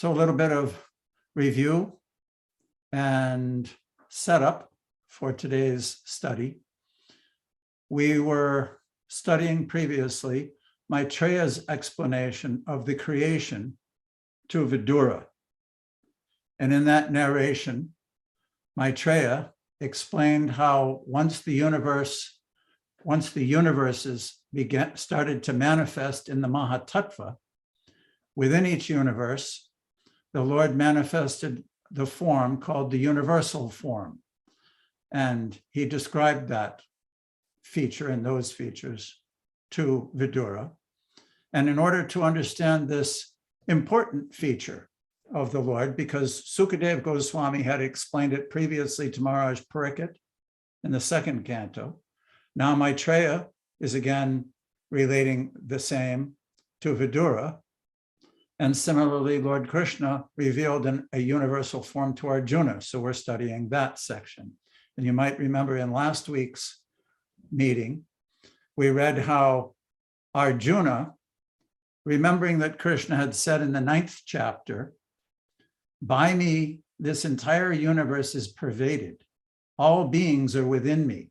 So a little bit of review and setup for today's study. We were studying previously Maitreya's explanation of the creation to Vidura. And in that narration, Maitreya explained how once the universes started to manifest in the Mahatattva, within each universe, the Lord manifested the form called the universal form. And he described that feature and those features to Vidura. And in order to understand this important feature of the Lord, because Sukadeva Goswami had explained it previously to Maharaj Pariksit in the second canto, now Maitreya is again relating the same to Vidura. And similarly, Lord Krishna revealed a universal form to Arjuna. So we're studying that section. And you might remember in last week's meeting, we read how Arjuna, remembering that Krishna had said in the 9th chapter, by me, this entire universe is pervaded. All beings are within me,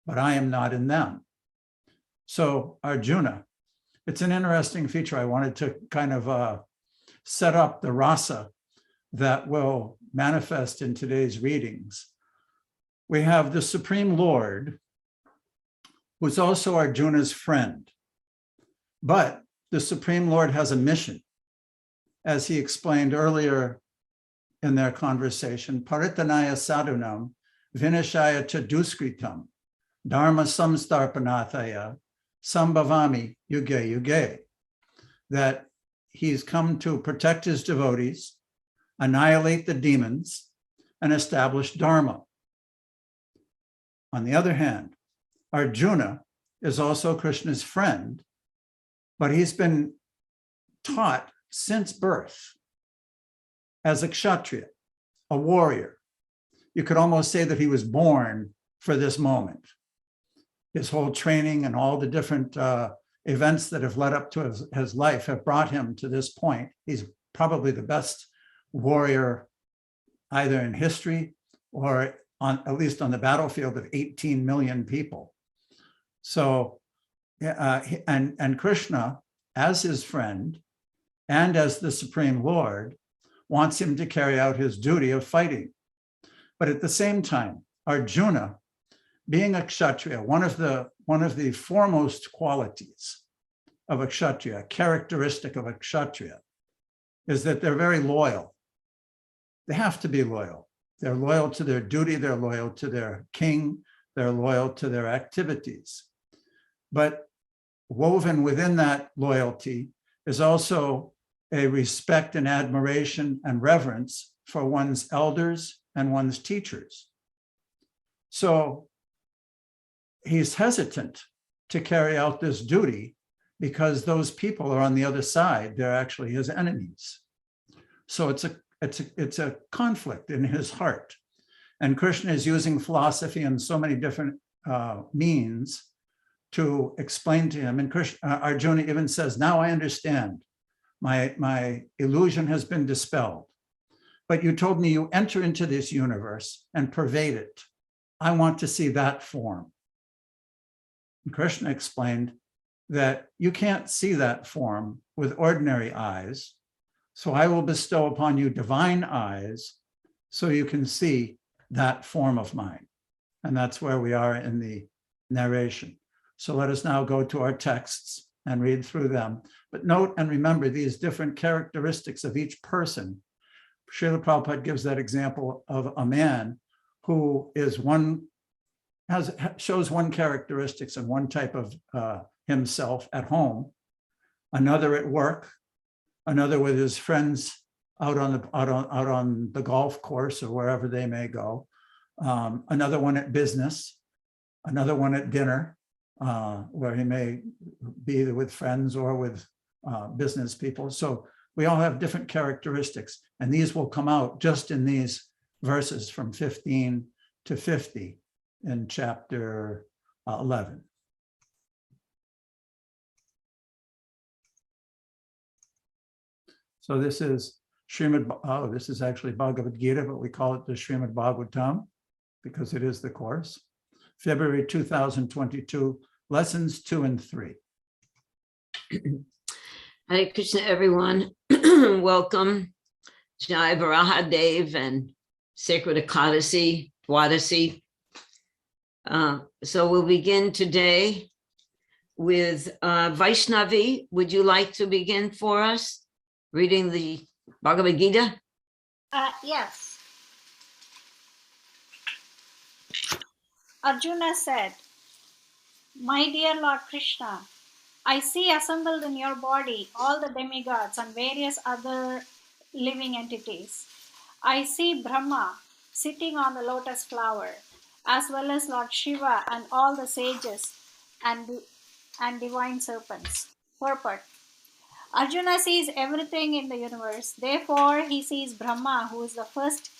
but I am not in them. So Arjuna, it's an interesting feature. I wanted to kind of set up the rasa that will manifest in today's readings. We have the Supreme Lord, who's also Arjuna's friend. But the Supreme Lord has a mission, as he explained earlier in their conversation, Paritanaya sadhunam, vinashaya cha duskritam, dharma samstarpanathaya, sambhavami yuge yuge, that he's come to protect his devotees, annihilate the demons, and establish dharma. On the other hand, Arjuna is also Krishna's friend, but he's been taught since birth as a kshatriya, a warrior. You could almost say that he was born for this moment. His whole training and all the different events that have led up to his life have brought him to this point. He's probably the best warrior either in history or at least on the battlefield of 18 million people. So, and Krishna, as his friend and as the Supreme Lord, wants him to carry out his duty of fighting. But at the same time, Arjuna, being a kshatriya, one of the foremost qualities of a kshatriya, characteristic of a kshatriya, is that they're very loyal. They have to be loyal. They're loyal to their duty, they're loyal to their king, they're loyal to their activities. But woven within that loyalty is also a respect and admiration and reverence for one's elders and one's teachers. So he's hesitant to carry out this duty because those people are on the other side. They're actually his enemies. So it's a conflict in his heart. And Krishna is using philosophy and so many different means to explain to him. And Arjuna even says, now I understand. My illusion has been dispelled. But you told me you enter into this universe and pervade it. I want to see that form. And Krishna explained that you can't see that form with ordinary eyes. So I will bestow upon you divine eyes so you can see that form of mine. And that's where we are in the narration. So let us now go to our texts and read through them. But note and remember these different characteristics of each person. Srila Prabhupada gives that example of a man who is shows one characteristics and one type of himself at home, another at work, another with his friends out on the golf course or wherever they may go, another one at business, another one at dinner, where he may be either with friends or with business people. So we all have different characteristics, and these will come out just in these verses from 15 to 50 in chapter 11. So this is this is actually Bhagavad Gita, but we call it the Srimad Bhagavatam because it is the course. February 2022, lessons 2 and 3. Hare Krishna, everyone. Welcome. Jai Varaha Dev and Sacred Ekadasi, Dwadasi. So we'll begin today with Vaishnavi. Would you like to begin for us, reading the Bhagavad Gita? Yes. Arjuna said, "My dear Lord Krishna, I see assembled in your body all the demigods and various other living entities. I see Brahma sitting on the lotus flower, as well as Lord Shiva and all the sages and divine serpents." Purport. Arjuna sees everything in the universe. Therefore, he sees Brahma, who is the first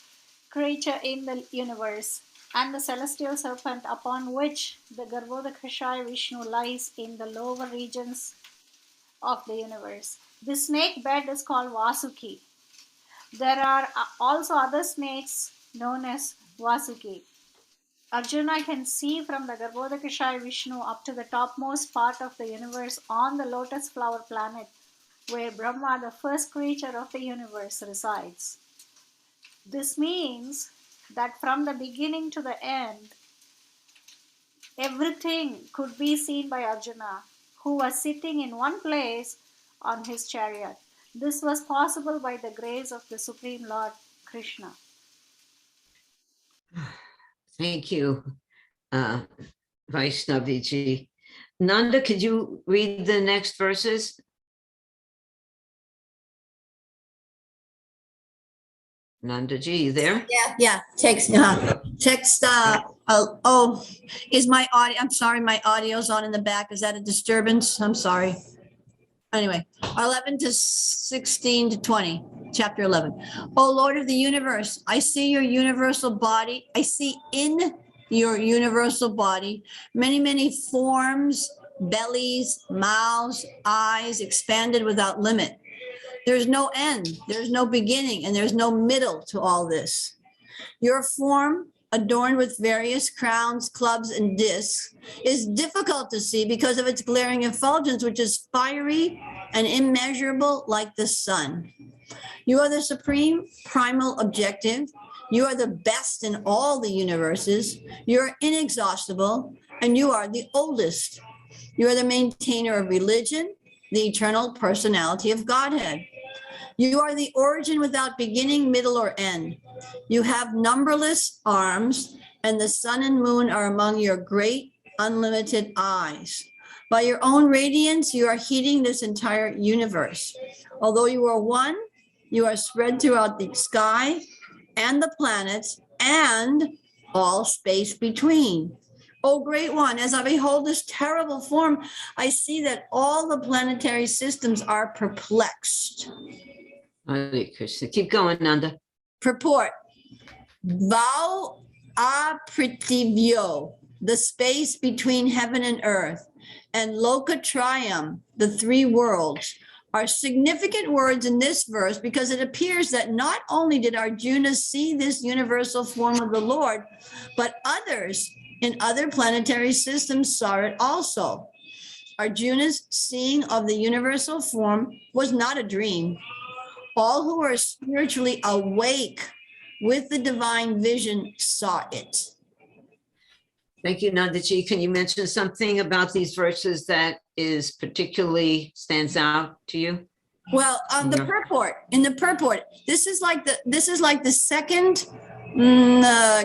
creature in the universe, and the celestial serpent upon which the Garbhodakashayi Vishnu lies in the lower regions of the universe. The snake bed is called Vasuki. There are also other snakes known as Vasuki. Arjuna can see from the Garbhodakashayi Vishnu up to the topmost part of the universe on the lotus flower planet, where Brahma, the first creature of the universe, resides. This means that from the beginning to the end, everything could be seen by Arjuna, who was sitting in one place on his chariot. This was possible by the grace of the Supreme Lord Krishna. Thank you, Vaishnavi-ji. Nanda, could you read the next verses? Nanda-ji, you there? Yeah. Text. Is my audio? I'm sorry, my audio's on in the back. Is that a disturbance? I'm sorry. Anyway, 11 to 16 to 20, chapter 11. O Lord of the universe, I see your universal body. I see in your universal body many, many forms, bellies, mouths, eyes, expanded without limit. There's no end, there's no beginning, and there's no middle to all this. Your form, adorned with various crowns, clubs, and discs, is difficult to see because of its glaring effulgence, which is fiery and immeasurable like the sun. You are the supreme primal objective. You are the best in all the universes. You are inexhaustible, and you are the oldest. You are the maintainer of religion, the eternal personality of Godhead. You are the origin without beginning, middle, or end. You have numberless arms, and the sun and moon are among your great unlimited eyes. By your own radiance, you are heating this entire universe. Although you are one, you are spread throughout the sky and the planets and all space between. O great one, as I behold this terrible form, I see that all the planetary systems are perplexed. Hare Krishna. Keep going, Nanda. Purport. Vau apritivyo, the space between heaven and earth, and lokatrayam, the three worlds, are significant words in this verse because it appears that not only did Arjuna see this universal form of the Lord, but others in other planetary systems saw it also. Arjuna's seeing of the universal form was not a dream. All who are spiritually awake with the divine vision saw it. Thank you, Nanda-ji. Can you mention something about these verses that is particularly stands out to you? Well, the purport, in the purport, this is like the second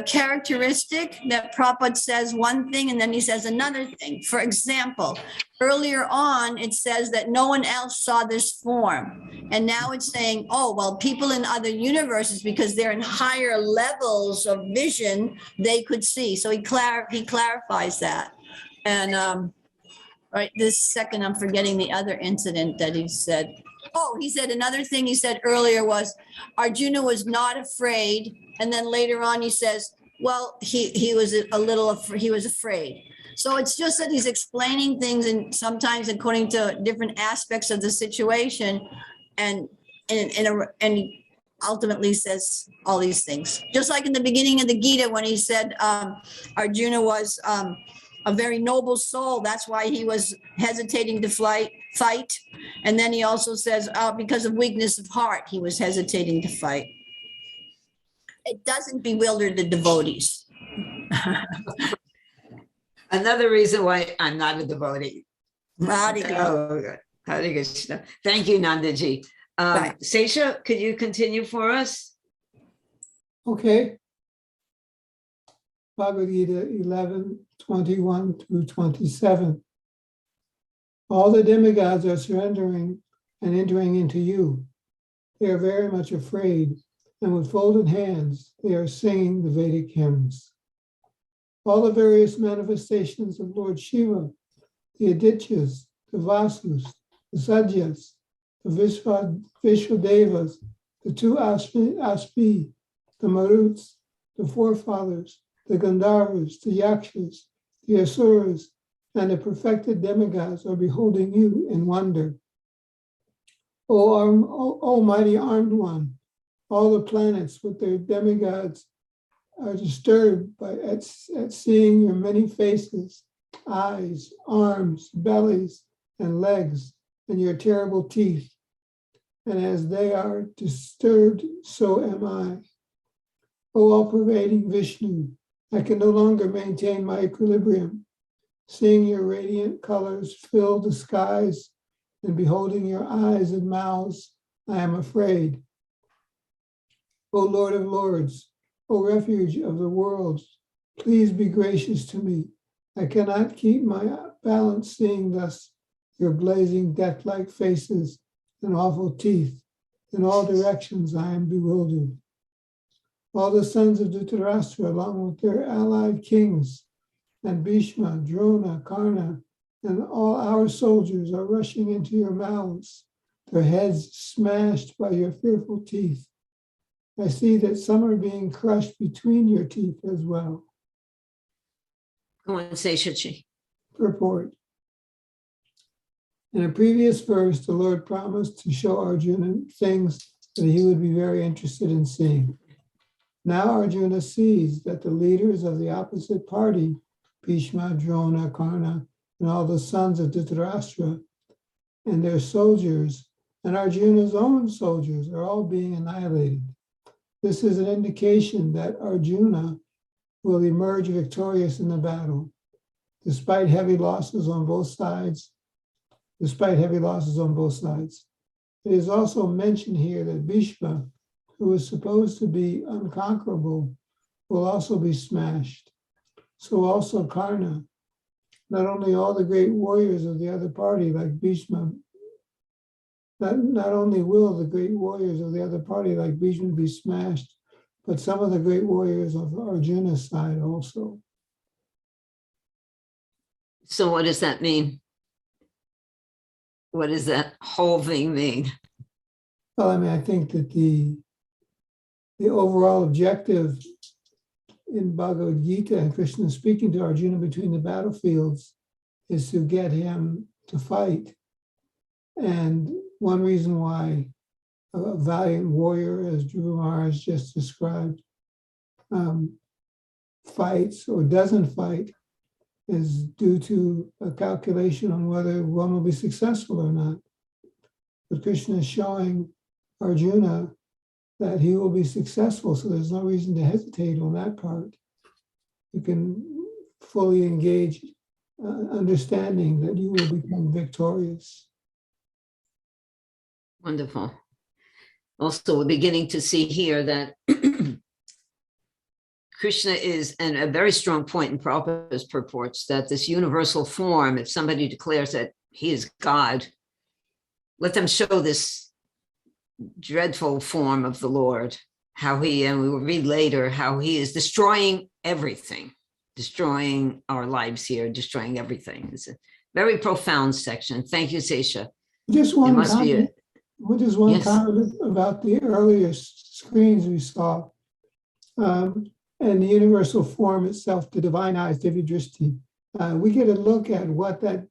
characteristic that Prabhupada says one thing and then he says another thing. For example, earlier on, it says that no one else saw this form. And now it's saying, oh, well, people in other universes, because they're in higher levels of vision, they could see. So he clarifies that. And right, this second, I'm forgetting the other incident that he said. Oh, he said another thing he said earlier was Arjuna was not afraid. And then later on, he says, well, he was a little, he was afraid. So it's just that he's explaining things and sometimes according to different aspects of the situation and ultimately says all these things. Just like in the beginning of the Gita, when he said Arjuna was a very noble soul, that's why he was hesitating to fight. And then he also says because of weakness of heart, he was hesitating to fight. It doesn't bewilder the devotees. Another reason why I'm not a devotee. Radhika. Oh, Hare Krishna. Thank you, Nandaji. Right. Sesha, could you continue for us? Okay. Bhagavad Gita 11:21-27. All the demigods are surrendering and entering into you. They are very much afraid, and with folded hands, they are singing the Vedic hymns. All the various manifestations of Lord Shiva, the Adityas, the Vasus, the Sadyas, the Vishwadevas, the two Aspi, the Maruts, the forefathers, the Gandharvas, the Yakshas, the Asuras, and the perfected demigods are beholding you in wonder. O mighty armed one, all the planets with their demigods are disturbed at seeing your many faces, eyes, arms, bellies, and legs, and your terrible teeth. And as they are disturbed, so am I. O all-pervading Vishnu, I can no longer maintain my equilibrium. Seeing your radiant colors fill the skies and beholding your eyes and mouths, I am afraid. O Lord of Lords, O refuge of the worlds, please be gracious to me. I cannot keep my balance seeing thus your blazing death-like faces and awful teeth. In all directions I am bewildered. All the sons of Dhritarashtra, along with their allied kings, and Bhishma, Drona, Karna, and all our soldiers are rushing into your mouths, their heads smashed by your fearful teeth. I see that some are being crushed between your teeth as well. Go on, Sesha. Purport. In a previous verse, the Lord promised to show Arjuna things that he would be very interested in seeing. Now Arjuna sees that the leaders of the opposite party, Bhishma, Drona, Karna, and all the sons of Dhritarashtra, and their soldiers, and Arjuna's own soldiers are all being annihilated. This is an indication that Arjuna will emerge victorious in the battle, despite heavy losses on both sides. It is also mentioned here that Bhishma, who is supposed to be unconquerable, will also be smashed. So also Karna. Not only all the great warriors of the other party like Bhishma, not only will the great warriors of the other party like Bhishma be smashed, but some of the great warriors of Arjuna's side also. So what does that mean? What does that whole thing mean? Well, I mean, I think that the overall objective in Bhagavad Gita and Krishna speaking to Arjuna between the battlefields is to get him to fight. And one reason why a valiant warrior, as Dhruva Maharaj just described, fights or doesn't fight is due to a calculation on whether one will be successful or not. But Krishna is showing Arjuna that he will be successful, so there's no reason to hesitate on that part. You can fully engage, understanding that you will become victorious. Wonderful. Also, we're beginning to see here that Krishna is, and a very strong point in Prabhupada's purports, that this universal form, if somebody declares that he is God, let them show this dreadful form of the Lord, how he, and we will read later, how he is destroying everything, destroying our lives here, destroying everything. It's a very profound section. Thank you, Sesha. Just one must be comment. Just one Yes. comment about the earlier screens we saw. And the universal form itself, the divine eyes, Divya Drishti. We get a look at what that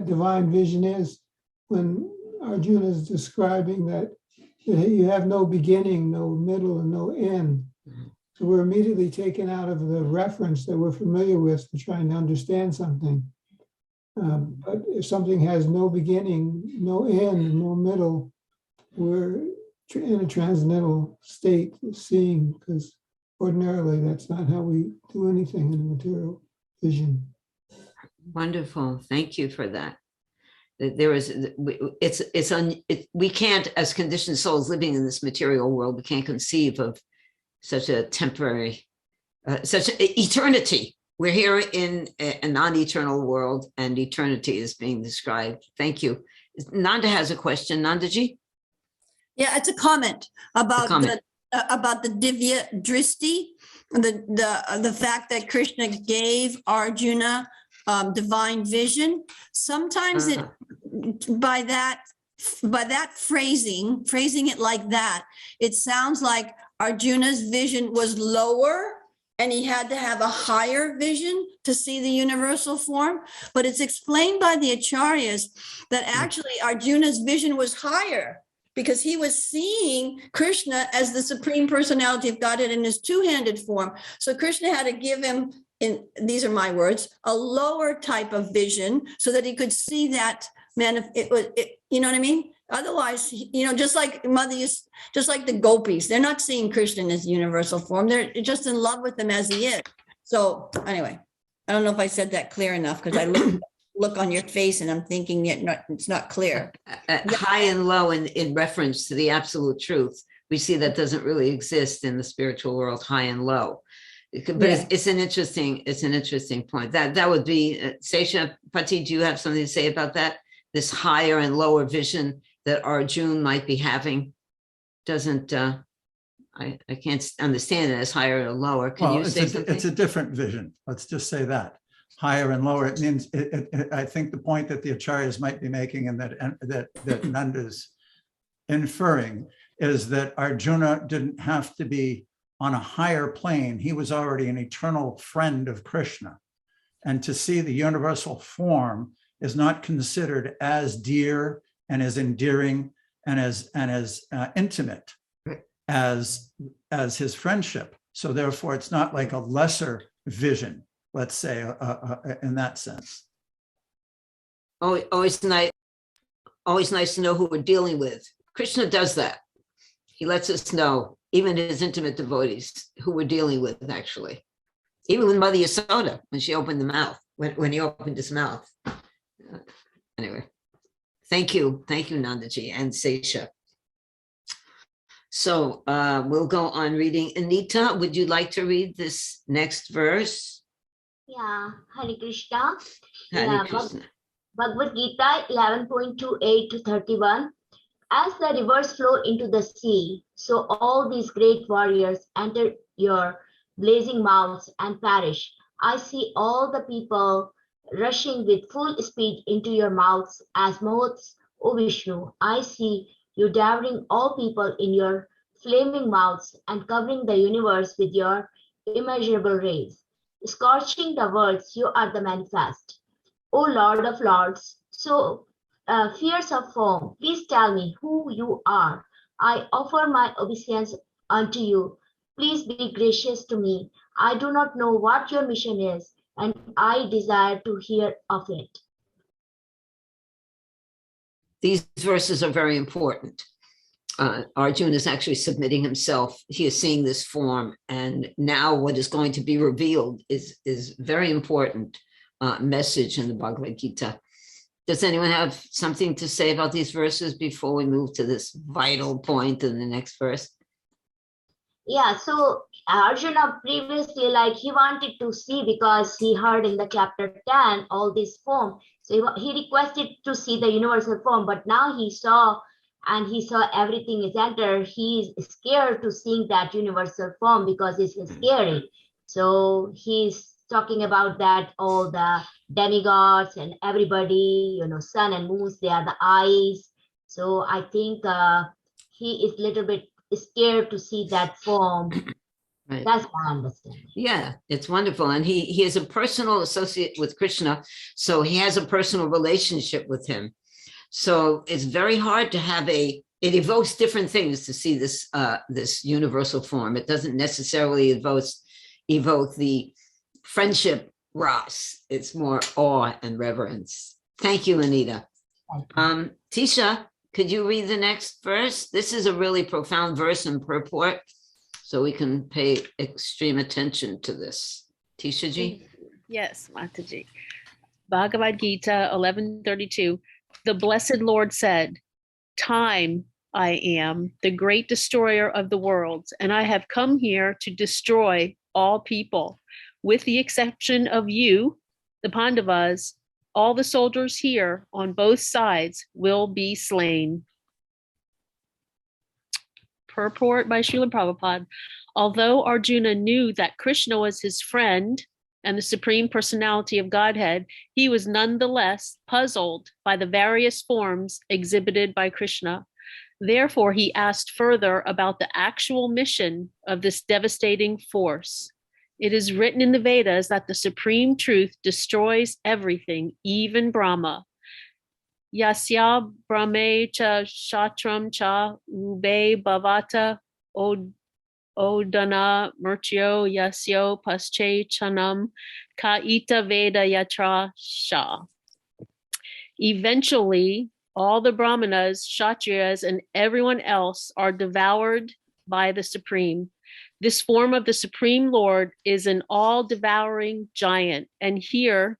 divine vision is when Arjuna is describing that You have no beginning, no middle, and no end. So we're immediately taken out of the reference that we're familiar with for trying to understand something. But if something has no beginning, no end, no middle, we're in a transcendental state of seeing, because ordinarily that's not how we do anything in the material vision. Wonderful. Thank you for that. There is, we can't, as conditioned souls living in this material world, we can't conceive of such a temporary, such an eternity. We're here in a non-eternal world, and eternity is being described. Thank you. Nanda has a question. Nandaji? Yeah, it's a comment about the Divya Dristi, the fact that Krishna gave Arjuna divine vision. Sometimes it by that phrasing it like that, it sounds like Arjuna's vision was lower and he had to have a higher vision to see the universal form. But it's explained by the acharyas that actually Arjuna's vision was higher, because he was seeing Krishna as the supreme personality of Godhead in his two-handed form. So Krishna had to give him, in these are my words, a lower type of vision so that he could see that man. You know what I mean? Otherwise, just like just like the gopis, they're not seeing Krishna in his universal form. They're just in love with him as he is. So anyway, I don't know if I said that clear enough, because I look on your face and I'm thinking it's not clear. High and low in reference to the absolute truth. We see that doesn't really exist in the spiritual world, high and low. But it's an interesting point. That would be, Sesha Pati, do you have something to say about that? This higher and lower vision that Arjuna might be having doesn't, I can't understand it as higher or lower. Can you say something? It's a different vision. Let's just say that. Higher and lower, it means, I think the point that the acharyas might be making, and that Nanda's inferring, is that Arjuna didn't have to be on a higher plane. He was already an eternal friend of Krishna. And to see the universal form is not considered as dear and as endearing and as intimate as his friendship. So therefore, it's not like a lesser vision, let's say, in that sense. Always nice to know who we're dealing with. Krishna does that. He lets us know, even his intimate devotees, who we're dealing with, actually. Even with Mother Yasoda, when she opened the mouth, when he opened his mouth. Anyway, thank you, Nandaji and Sesha. So we'll go on reading. Anita, would you like to read this next verse? Yeah, Hare Krishna. Hare Krishna. Bhagavad Gita 11.28 to 31. As the rivers flow into the sea, so all these great warriors enter your blazing mouths and perish. I see all the people rushing with full speed into your mouths as moths, O Vishnu. I see you devouring all people in your flaming mouths and covering the universe with your immeasurable rays. Scorching the worlds, you are the manifest. O Lord of Lords, so fierce of foam, please tell me who you are. I offer my obeisance unto you. Please be gracious to me. I do not know what your mission is, and I desire to hear of it. These verses are very important. Arjuna is actually submitting himself. He is seeing this form, and now what is going to be revealed is very important message in the Bhagavad Gita. Does anyone have something to say about these verses before we move to this vital point in the next verse? Yeah, so Arjuna previously, he wanted to see, because he heard in the chapter 10 all this form. So he requested to see the universal form, but now he saw everything is entered. He is scared to seeing that universal form because it's scary. So he's talking about that all the demigods and everybody, sun and moons, they are the eyes. So I think he is a little bit scared to see that form. Right. That's my understanding. Yeah, it's wonderful. And he is a personal associate with Krishna. So he has a personal relationship with him. So it's very hard to have a it evokes different things to see this this universal form. It doesn't necessarily evoke the friendship Ras. It's more awe and reverence. Thank you, Anita. Tisha, could you read the next verse? This is a really profound verse and purport, so we can pay extreme attention to this. Tisha ji? Yes, Mataji. Bhagavad Gita 11:32. The blessed Lord said, "Time I am, the great destroyer of the worlds, and I have come here to destroy all people. With the exception of you, the Pandavas, all the soldiers here on both sides will be slain." Purport by Srila Prabhupada. Although Arjuna knew that Krishna was his friend and the Supreme Personality of Godhead, he was nonetheless puzzled by the various forms exhibited by Krishna. Therefore, he asked further about the actual mission of this devastating force. It is written in the Vedas that the supreme truth destroys everything, even Brahma. Yasya Brahme cha Shatram cha Ube Bhavata Odana Murtyo Yasyo Pasche Chanam Kaita Veda Yatra Sha. Eventually, all the Brahmanas, Kshatriyas, and everyone else are devoured by the Supreme. This form of the Supreme Lord is an all-devouring giant, and here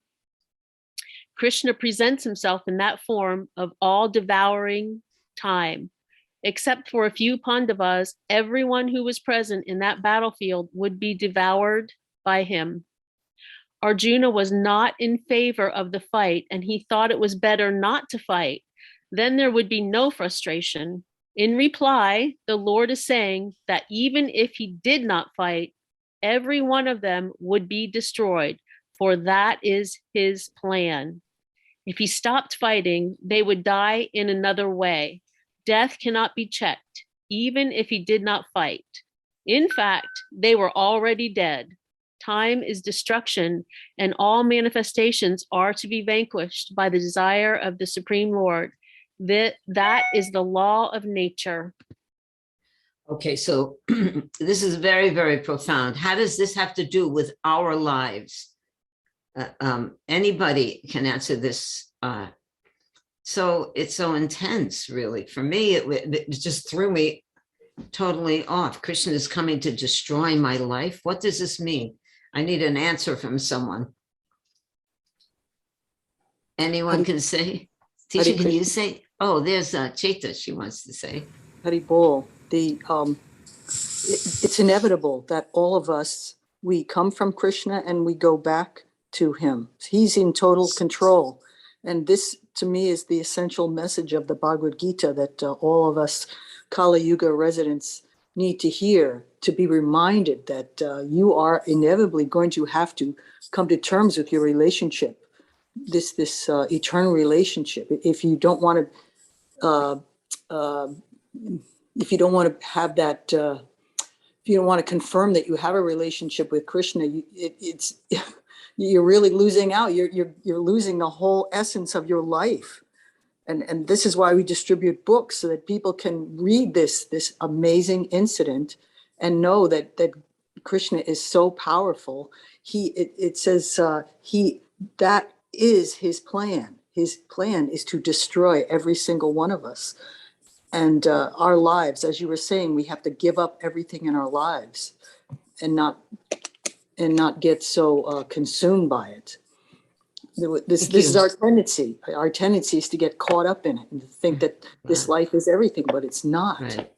Krishna presents himself in that form of all-devouring time. Except for a few Pandavas, everyone who was present in that battlefield would be devoured by him. Arjuna was not in favor of the fight, and he thought it was better not to fight. Then there would be no frustration. In reply, the Lord is saying that even if he did not fight, every one of them would be destroyed, for that is his plan. If he stopped fighting, they would die in another way. Death cannot be checked, even if he did not fight. In fact, they were already dead. Time is destruction, and all manifestations are to be vanquished by the desire of the Supreme Lord. That is the law of nature. Okay, so this is very, very profound. How does this have to do with our lives? Anybody can answer this. So it's so intense, really. For me, it just threw me totally off. Krishna is coming to destroy my life. What does this mean? I need an answer from someone. Anyone can say? Teacher, can you say? Oh, there's Cheta, she wants to say. Hari Bol, it's inevitable that all of us, we come from Krishna and we go back to him. He's in total control. And this, to me, is the essential message of the Bhagavad Gita that all of us Kali Yuga residents need to hear, to be reminded that you are inevitably going to have to come to terms with your relationship, this eternal relationship. If you don't want to have that, if you don't want to confirm that you have a relationship with Krishna, you're really losing out. You're losing the whole essence of your life. And this is why we distribute books, so that people can read this amazing incident and know that Krishna is so powerful. It says that is his plan. His plan is to destroy every single one of us. And our lives, as you were saying, we have to give up everything in our lives and not get so consumed by it. This is our tendency. Our tendency is to get caught up in it and to think that this life is everything, but it's not. Right.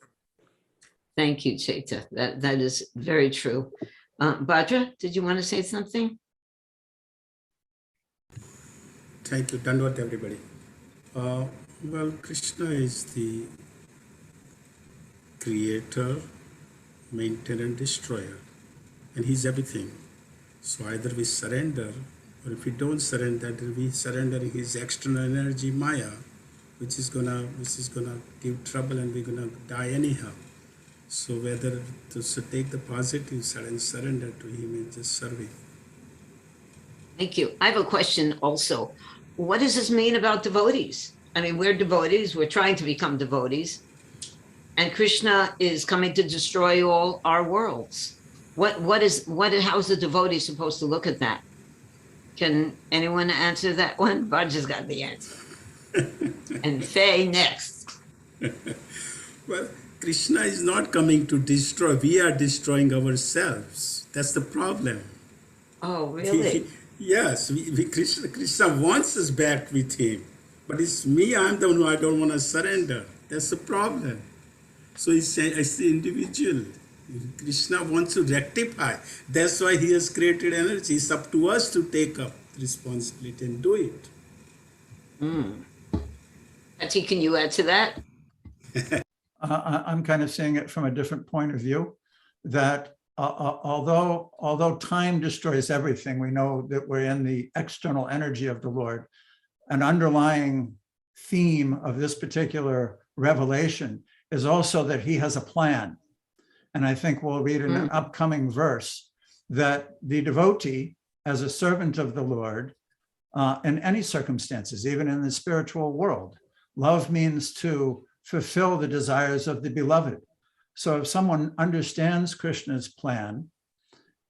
Thank you, Cheta. That is very true. Bhadra, did you want to say something? Thank you. Dandavad, everybody. Well, Krishna is the creator, maintainer, and destroyer, and he's everything. So either we surrender, or if we don't surrender, then we surrender his external energy, Maya, which is gonna give trouble, and we're gonna die anyhow. So whether to take the positive side and surrender to him and just serve him. Thank you. I have a question also. What does this mean about devotees? I mean, we're devotees. We're trying to become devotees. and Krishna is coming to destroy all our worlds. How is the devotee supposed to look at that? Can anyone answer that one? Roger's got the answer. And Faye next. Well, Krishna is not coming to destroy. We are destroying ourselves. That's the problem. Oh, really? Yes, Krishna wants us back with him. But it's me, I'm the one who I don't want to surrender. That's the problem. So he's saying, it's the individual. Krishna wants to rectify. That's why he has created energy. It's up to us to take up responsibility and do it. Patti, can you add to that? I'm kind of seeing it from a different point of view, that although time destroys everything, we know that we're in the external energy of the Lord. An underlying theme of this particular revelation is also that he has a plan. And I think we'll read in an upcoming verse that the devotee, as a servant of the Lord, in any circumstances, even in the spiritual world, love means to fulfill the desires of the beloved. So if someone understands Krishna's plan,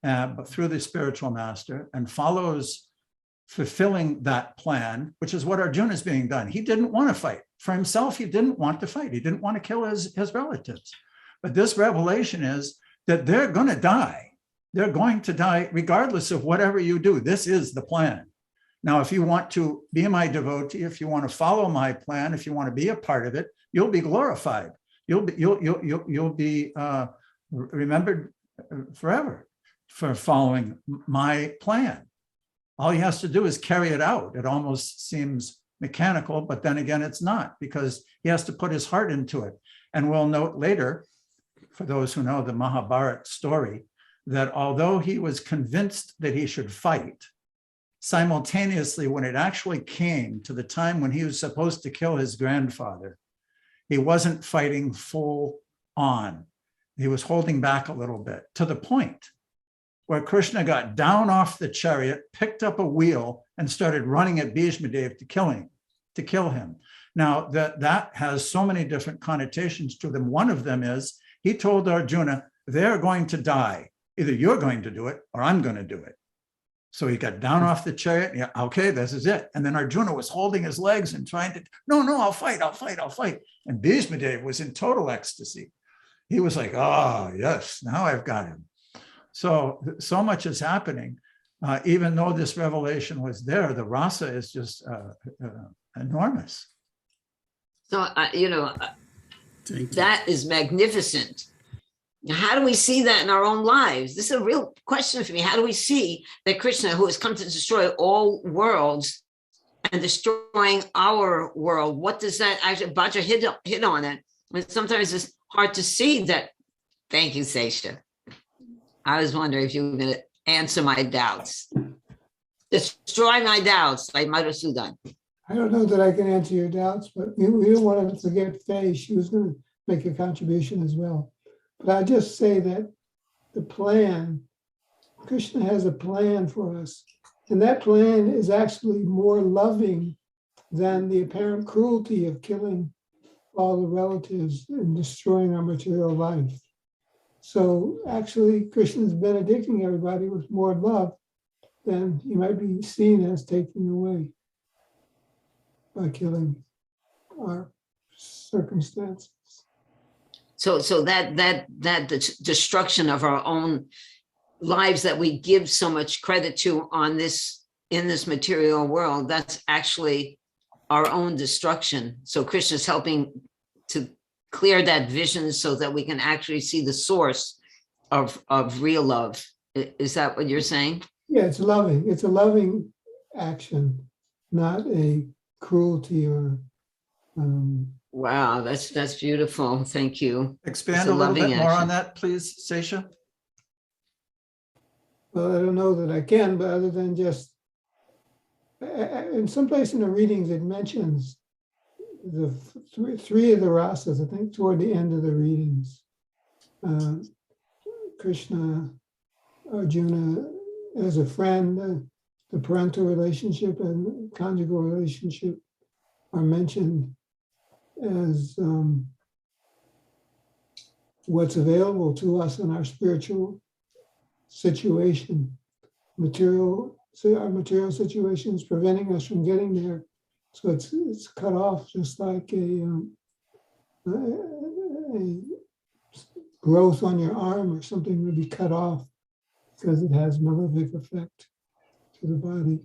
but through the spiritual master, and follows fulfilling that plan, which is what Arjuna is being done. He didn't want to fight. For himself, he didn't want to fight. He didn't want to kill his relatives. But this revelation is that they're going to die. They're going to die regardless of whatever you do. This is the plan. Now, if you want to be my devotee, if you want to follow my plan, if you want to be a part of it, you'll be glorified. You'll be remembered forever for following my plan. All he has to do is carry it out. It almost seems mechanical, but then again, it's not, because he has to put his heart into it. And we'll note later, for those who know the Mahabharata story, that although he was convinced that he should fight, simultaneously, when it actually came to the time when he was supposed to kill his grandfather, he wasn't fighting full on. He was holding back a little bit, to the point where Krishna got down off the chariot, picked up a wheel, and started running at Bhishma Dev to kill him. Now, that has so many different connotations to them. One of them is, he told Arjuna, they're going to die. Either you're going to do it or I'm going to do it. So he got down off the chariot. Yeah, okay, this is it. And then Arjuna was holding his legs and trying to, no, I'll fight. And Bhishma Dev was in total ecstasy. He was like, oh, yes, now I've got him. So much is happening. Even though this revelation was there, the rasa is just enormous. So, that is magnificent. How do we see that in our own lives? This is a real question for me. How do we see that Krishna, who has come to destroy all worlds and destroying our world, what does that actually, Bhaja hit on it. But sometimes it's hard to see that. Thank you, Sesha. I was wondering if you were going to answer my doubts. Destroy my doubts by Madhusudan. I don't know that I can answer your doubts, but we don't want to forget Faye. She was going to make a contribution as well. But I just say that the plan, Krishna has a plan for us. And that plan is actually more loving than the apparent cruelty of killing all the relatives and destroying our material life. So actually, Krishna's benedicting everybody with more love than he might be seen as taking away by killing our circumstances. So that destruction of our own lives that we give so much credit to in this material world, that's actually our own destruction. So Krishna's helping to clear that vision so that we can actually see the source of real love. Is that what you're saying? Yeah, it's loving. It's a loving action, not a cruelty or Wow, that's beautiful. Thank you. Expand a little bit more on that, please, Sesha. Well, I don't know that I can, but other than just in some place in the readings, it mentions the three of the rasas, I think toward the end of the readings. Krishna, Arjuna as a friend, the parental relationship and conjugal relationship are mentioned as what's available to us in our spiritual situation. Our material situation is preventing us from getting there. So it's cut off, just like a growth on your arm or something would be cut off because it has malefic effect to the body.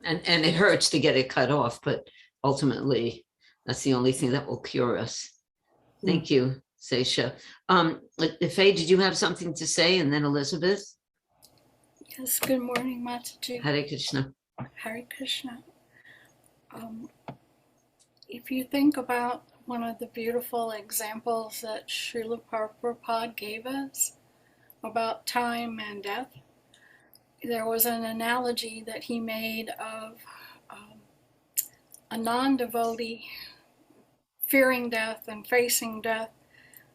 And it hurts to get it cut off, but ultimately that's the only thing that will cure us. Thank you, Seisha. Faye, did you have something to say? And then Elizabeth? Yes, good morning, Mataji. Hare Krishna. Hare Krishna. If you think about one of the beautiful examples that Srila Prabhupada gave us about time and death, there was an analogy that he made of a non-devotee fearing death and facing death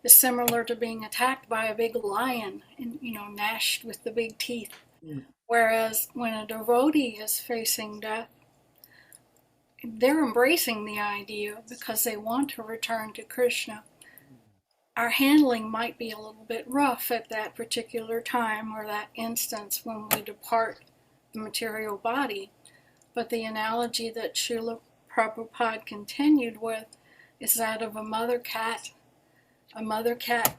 is similar to being attacked by a big lion and, gnashed with the big teeth. Whereas when a devotee is facing death, they're embracing the idea because they want to return to Krishna. Our handling might be a little bit rough at that particular time or that instance when we depart the material body, but the analogy that Srila Prabhupada continued with is that of a mother cat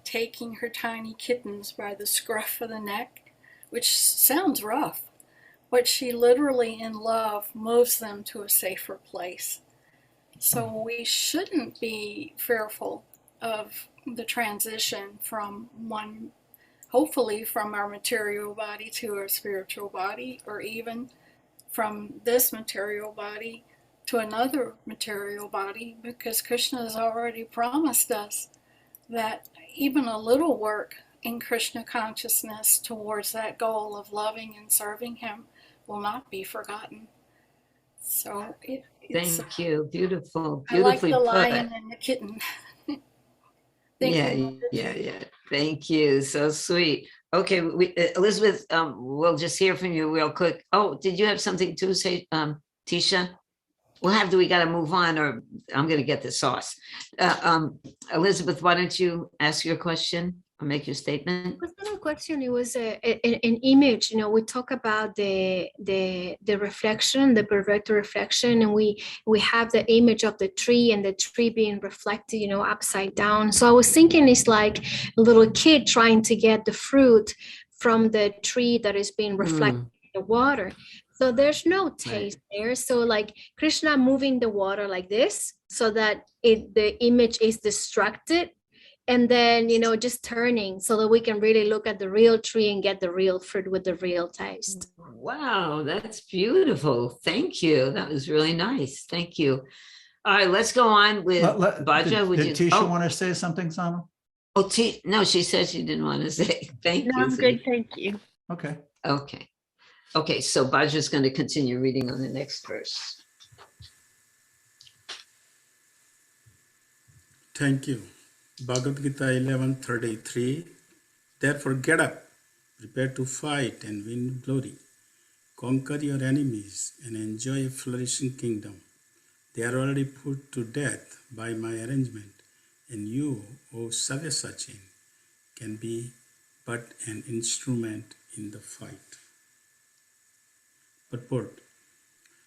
taking her tiny kittens by the scruff of the neck, which sounds rough, but she literally in love moves them to a safer place. So we shouldn't be fearful of the transition from hopefully from our material body to our spiritual body, or even from this material body to another material body, because Krishna has already promised us that even a little work in Krishna consciousness towards that goal of loving and serving him will not be forgotten. So Thank you. Beautiful. I like Beautifully the put. lion and the kitten. Yeah. Thank you. So sweet. Okay, Elizabeth, we'll just hear from you real quick. Oh, did you have something to say, Tisha? We got to move on, or I'm going to get the sauce. Elizabeth, why don't you ask your question or make your statement? It was not a question. It was an image. We talk about the reflection, the perverted reflection, and we have the image of the tree and the tree being reflected, upside down. So I was thinking it's like a little kid trying to get the fruit from the tree that is being reflected in the water. So there's no taste there. So like Krishna moving the water like this so that the image is distracted, and then, just turning so that we can really look at the real tree and get the real fruit with the real taste. Wow, that's beautiful. Thank you. That was really nice. Thank you. All right, let's go on with Bhaja. Did Tisha want to say something, Sama? Oh, no, she said she didn't want to say. Thank you. I'm good, thank you. Okay. Okay, so Bhaja's going to continue reading on the next verse. Thank you. Bhagavad Gita 11:33. Therefore get up, prepare to fight and win glory. Conquer your enemies and enjoy a flourishing kingdom. They are already put to death by my arrangement, and you, O Savyasachin, can be but an instrument in the fight. Purport.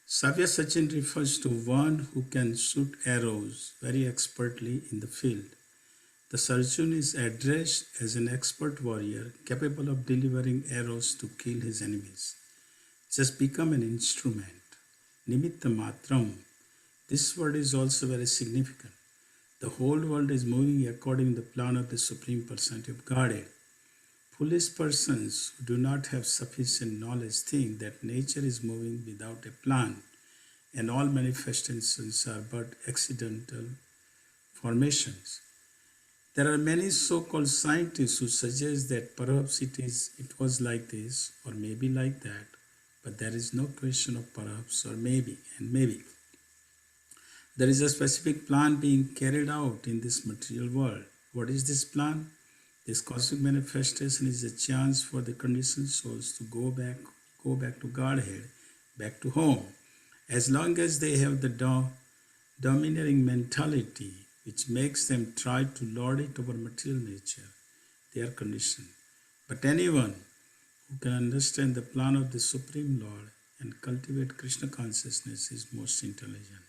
Savyasachin refers to one who can shoot arrows very expertly in the field. Thus Arjuna is addressed as an expert warrior capable of delivering arrows to kill his enemies. Just become an instrument. Nimitta matram. This word is also very significant. The whole world is moving according to the plan of the Supreme Personality of Godhead. Foolish persons who do not have sufficient knowledge think that nature is moving without a plan, and all manifestations are but accidental formations. There are many so-called scientists who suggest that perhaps it was like this or maybe like that, but there is no question of perhaps or maybe and maybe. There is a specific plan being carried out in this material world. What is this plan? This cosmic manifestation is a chance for the conditioned souls to go back to Godhead, back to home. As long as they have the domineering mentality, which makes them try to lord it over material nature. They are conditioned. But anyone who can understand the plan of the Supreme Lord and cultivate Krishna consciousness is most intelligent.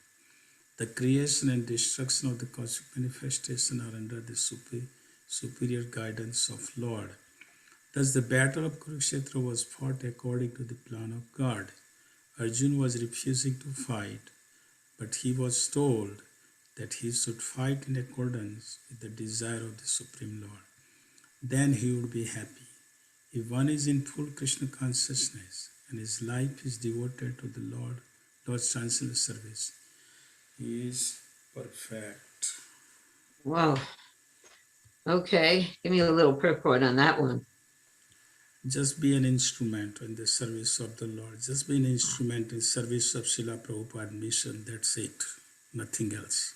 The creation and destruction of the cosmic manifestation are under the superior guidance of Lord. Thus the battle of Kurukshetra was fought according to the plan of God. Arjuna was refusing to fight, but he was told that he should fight in accordance with the desire of the Supreme Lord. Then he would be happy. If one is in full Krishna consciousness and his life is devoted to the Lord's transcendental service, he is perfect. Wow. Okay, give me a little purport on that one. Just be an instrument in the service of the Lord. Just be an instrument in service of Srila Prabhupada mission. That's it. Nothing else.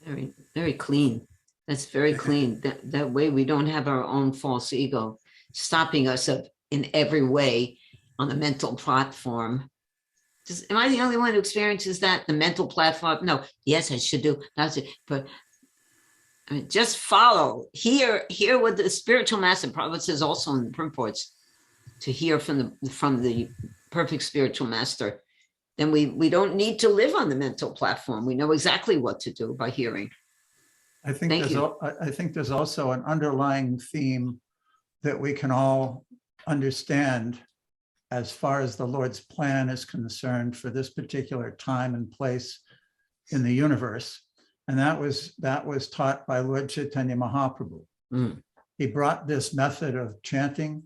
Very, very clean. That's very clean. That way we don't have our own false ego stopping us up in every way on the mental platform. Am I the only one who experiences that? The mental platform? No. Yes, I should do. That's it. But I mean, just follow. Hear what the spiritual master Prabhupada says also in the purports, to hear from the perfect spiritual master. Then we don't need to live on the mental platform. We know exactly what to do by hearing. I think there's also an underlying theme that we can all understand as far as the Lord's plan is concerned for this particular time and place in the universe. And that was taught by Lord Chaitanya Mahaprabhu. He brought this method of chanting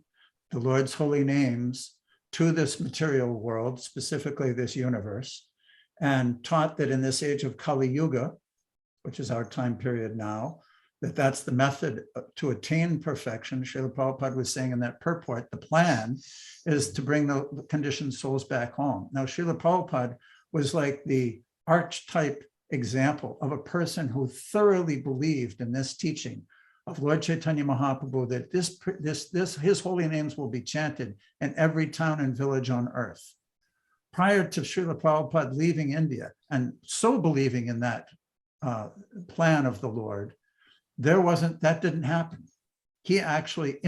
the Lord's holy names to this material world, specifically this universe, and taught that in this age of Kali Yuga, which is our time period now, that's the method to attain perfection. Srila Prabhupada was saying in that purport, the plan is to bring the conditioned souls back home. Now, Srila Prabhupada was like the archetype example of a person who thoroughly believed in this teaching of Lord Chaitanya Mahaprabhu, that his holy names will be chanted in every town and village on earth. Prior to Srila Prabhupada leaving India and so believing in that plan of the Lord, that didn't happen. He actually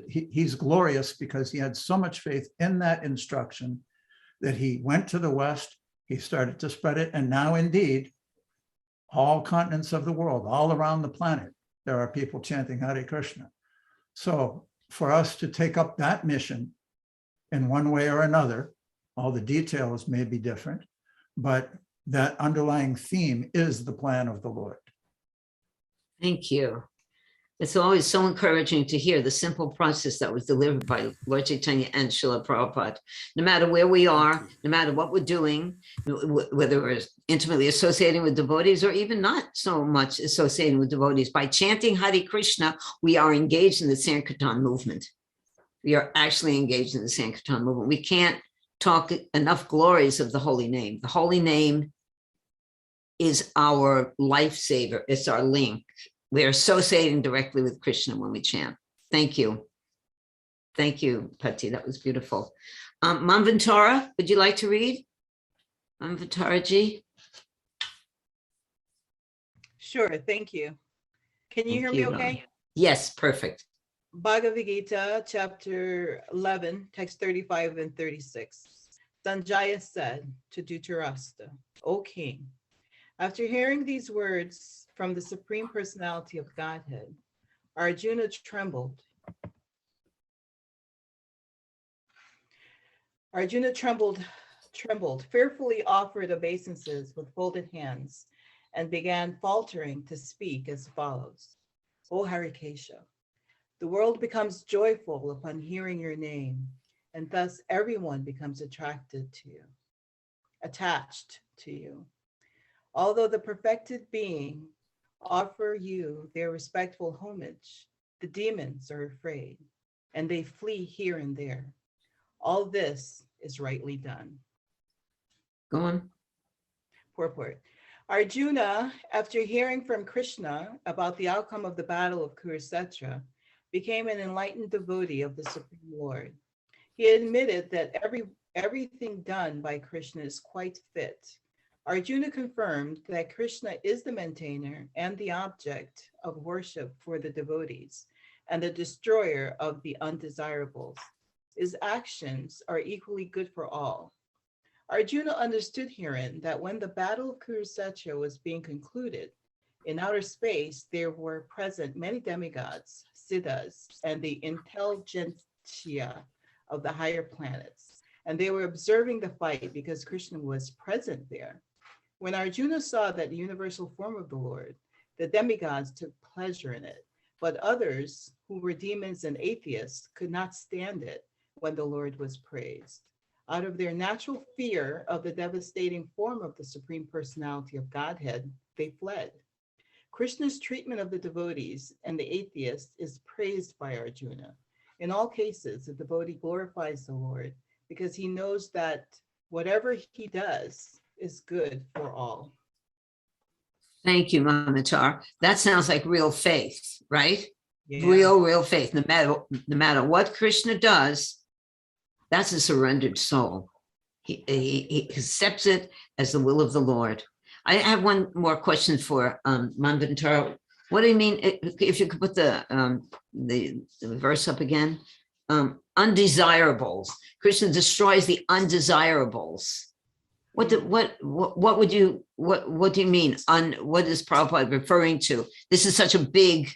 he's glorious because he had so much faith in that instruction that he went to the West, he started to spread it, and now indeed, all continents of the world, all around the planet, there are people chanting Hare Krishna. So for us to take up that mission in one way or another, all the details may be different, but that underlying theme is the plan of the Lord. Thank you. It's always so encouraging to hear the simple process that was delivered by Lord Chaitanya and Srila Prabhupada. No matter where we are, no matter what we're doing, whether we're intimately associating with devotees or even not so much associating with devotees, by chanting Hare Krishna, we are engaged in the Sankirtan movement. We are actually engaged in the Sankirtan movement. We can't talk enough glories of the holy name. The holy name is our lifesaver. It's our link. We're associating directly with Krishna when we chant. Thank you. Thank you, Patti. That was beautiful. Manvantara, would you like to read? Manvantara-ji? Sure, thank you. Can you hear me okay? Yes, perfect. Bhagavad Gita, chapter 11, text 35 and 36. Sanjaya said to Dhritarashtra, O king, after hearing these words from the Supreme Personality of Godhead, Arjuna trembled. Arjuna trembled, fearfully offered obeisances with folded hands, and began faltering to speak as follows. O Harikesha, the world becomes joyful upon hearing your name, and thus everyone becomes attached to you. Although the perfected being offer you their respectful homage, the demons are afraid, and they flee here and there. All this is rightly done. Go on. Purport. Arjuna, after hearing from Krishna about the outcome of the battle of Kurukshetra, became an enlightened devotee of the Supreme Lord. He admitted that everything done by Krishna is quite fit. Arjuna confirmed that Krishna is the maintainer and the object of worship for the devotees and the destroyer of the undesirables. His actions are equally good for all. Arjuna understood herein that when the battle of Kurukshetra was being concluded, in outer space there were present many demigods, siddhas, and the intelligentsia of the higher planets, and they were observing the fight because Krishna was present there. When Arjuna saw that the universal form of the Lord, the demigods took pleasure in it, but others who were demons and atheists could not stand it when the Lord was praised. Out of their natural fear of the devastating form of the Supreme Personality of Godhead, they fled. Krishna's treatment of the devotees and the atheists is praised by Arjuna. In all cases, the devotee glorifies the Lord because he knows that whatever he does is good for all. Thank you, Mamatar. That sounds like real faith, right? Yeah. Real faith. No matter what Krishna does, that's a surrendered soul. He accepts it as the will of the Lord. I have one more question for Mamatar. What do you mean? If you could put the verse up again. Undesirables. Krishna destroys the undesirables. What do you mean? What is Prabhupada referring to? This is such a big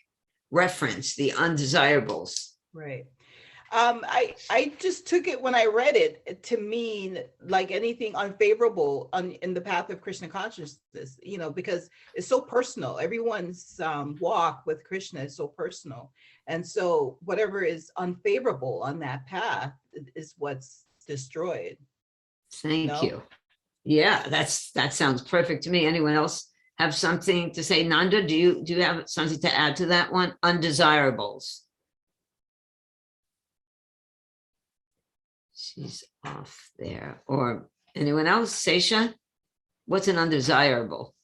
reference, the undesirables. Right. I just took it when I read it to mean like anything unfavorable in the path of Krishna consciousness, because it's so personal. Everyone's walk with Krishna is so personal. And so whatever is unfavorable on that path is what's destroyed. Thank you. Yeah, that sounds perfect to me. Anyone else have something to say? Nanda, do you have something to add to that one? Undesirables. She's off there. Or anyone else? Sesha? What's an undesirable?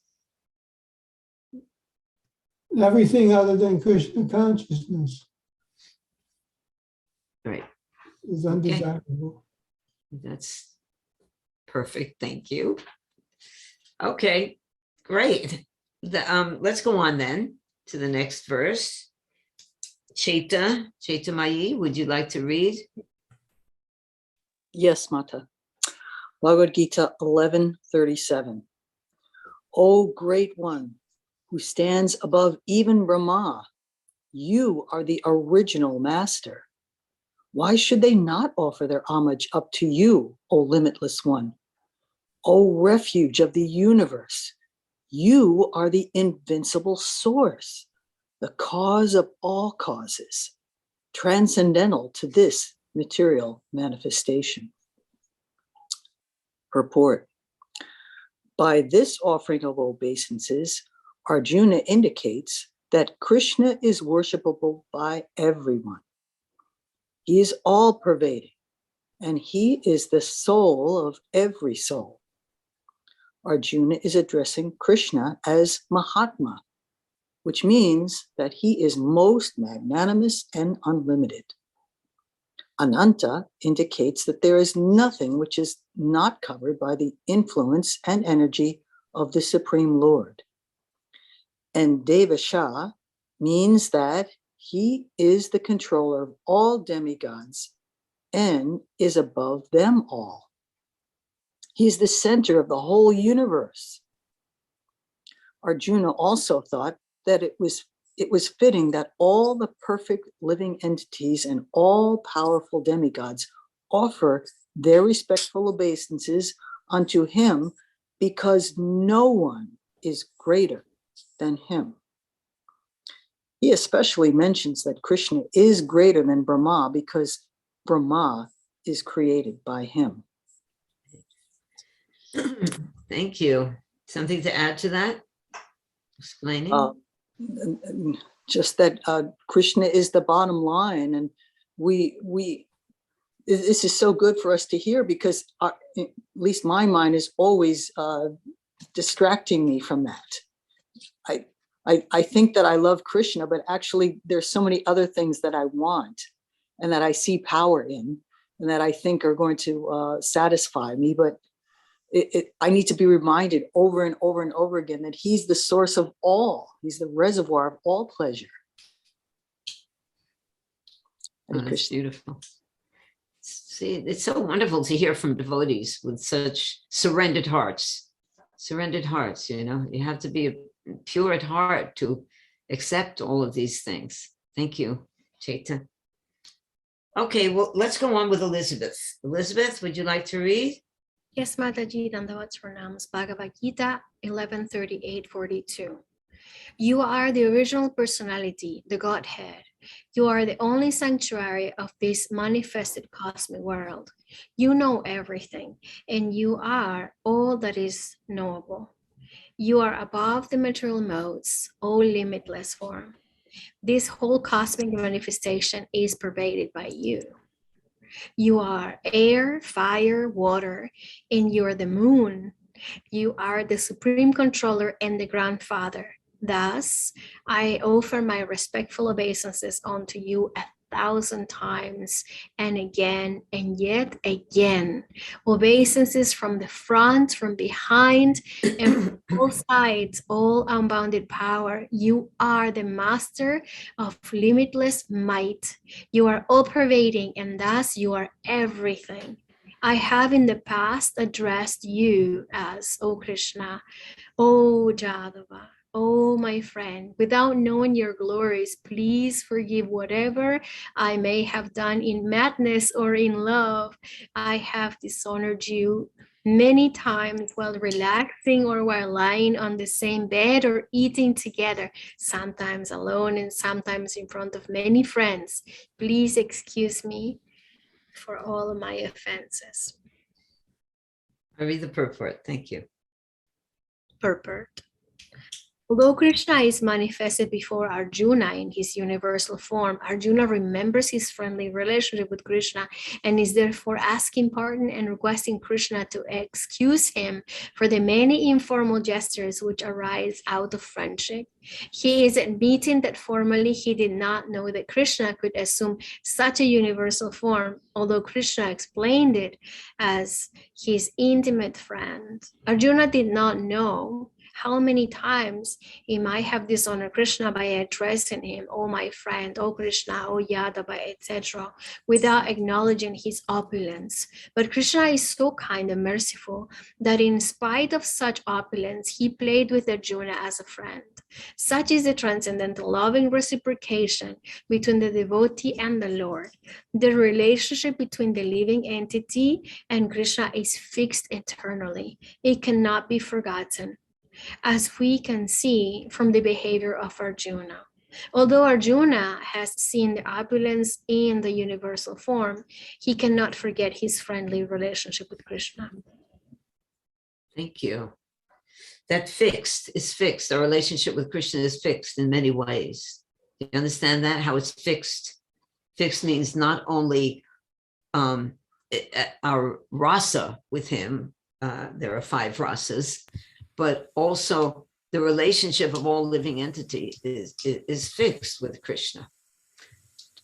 Everything other than Krishna consciousness Right. is undesirable. That's perfect. Thank you. Okay, great. Let's go on then to the next verse. Chaitamayi, would you like to read? Yes, Mata. Bhagavad Gita 11:37. O great one who stands above even Brahma, you are the original master. Why should they not offer their homage up to you, O limitless one? O refuge of the universe, you are the invincible source, the cause of all causes, transcendental to this material manifestation. Purport. By this offering of obeisances, Arjuna indicates that Krishna is worshipable by everyone. He is all-pervading, and he is the soul of every soul. Arjuna is addressing Krishna as Mahatma, which means that he is most magnanimous and unlimited. Ananta indicates that there is nothing which is not covered by the influence and energy of the Supreme Lord. And Devasha means that he is the controller of all demigods and is above them all. He is the center of the whole universe. Arjuna also thought that it was fitting that all the perfect living entities and all powerful demigods offer their respectful obeisances unto him, because no one is greater than him. He especially mentions that Krishna is greater than Brahma because Brahma is created by him. Thank you. Something to add to that? Explaining? Just that Krishna is the bottom line, and this is so good for us to hear, because at least my mind is always distracting me from that. I think that I love Krishna, but actually there's so many other things that I want and that I see power in and that I think are going to satisfy me. But I need to be reminded over and over and over again that he's the source of all. He's the reservoir of all pleasure. Oh, that's beautiful. See, it's so wonderful to hear from devotees with such surrendered hearts. Surrendered hearts, you know, you have to be pure at heart to accept all of these things. Thank you, Chaita. Okay, well, let's go on with Elizabeth. Elizabeth, would you like to read? Yes, Mataji, Dandavats Pranams, Bhagavad Gita 11:38-42. You are the original personality, the Godhead. You are the only sanctuary of this manifested cosmic world. You know everything, and you are all that is knowable. You are above the material modes, O limitless form. This whole cosmic manifestation is pervaded by you. You are air, fire, water, and you are the moon. You are the supreme controller and the grandfather. Thus, I offer my respectful obeisances unto you 1,000 times and again and yet again. Obeisances from the front, from behind, and from all sides, all unbounded power. You are the master of limitless might. You are all pervading, and thus you are everything. I have in the past addressed you as, O Krishna, O Jadava, O my friend, without knowing your glories. Please forgive whatever I may have done in madness or in love. I have dishonored you many times while relaxing or while lying on the same bed or eating together, sometimes alone and sometimes in front of many friends. Please excuse me for all of my offenses. I read the purport. Thank you. Purport. Although Krishna is manifested before Arjuna in his universal form, Arjuna remembers his friendly relationship with Krishna and is therefore asking pardon and requesting Krishna to excuse him for the many informal gestures which arise out of friendship. He is admitting that formerly he did not know that Krishna could assume such a universal form, although Krishna explained it as his intimate friend. Arjuna did not know how many times he might have dishonored Krishna by addressing him, "Oh my friend, oh Krishna, oh Yadava," etc., without acknowledging his opulence. But Krishna is so kind and merciful that in spite of such opulence, he played with Arjuna as a friend. Such is the transcendental loving reciprocation between the devotee and the Lord. The relationship between the living entity and Krishna is fixed eternally. It cannot be forgotten, as we can see from the behavior of Arjuna. Although Arjuna has seen the opulence in the universal form, he cannot forget his friendly relationship with Krishna. Thank you. That fixed is fixed. Our relationship with Krishna is fixed in many ways. Do you understand that? How it's fixed? Fixed means not only our rasa with him, there are 5 rasas, but also the relationship of all living entities is fixed with Krishna.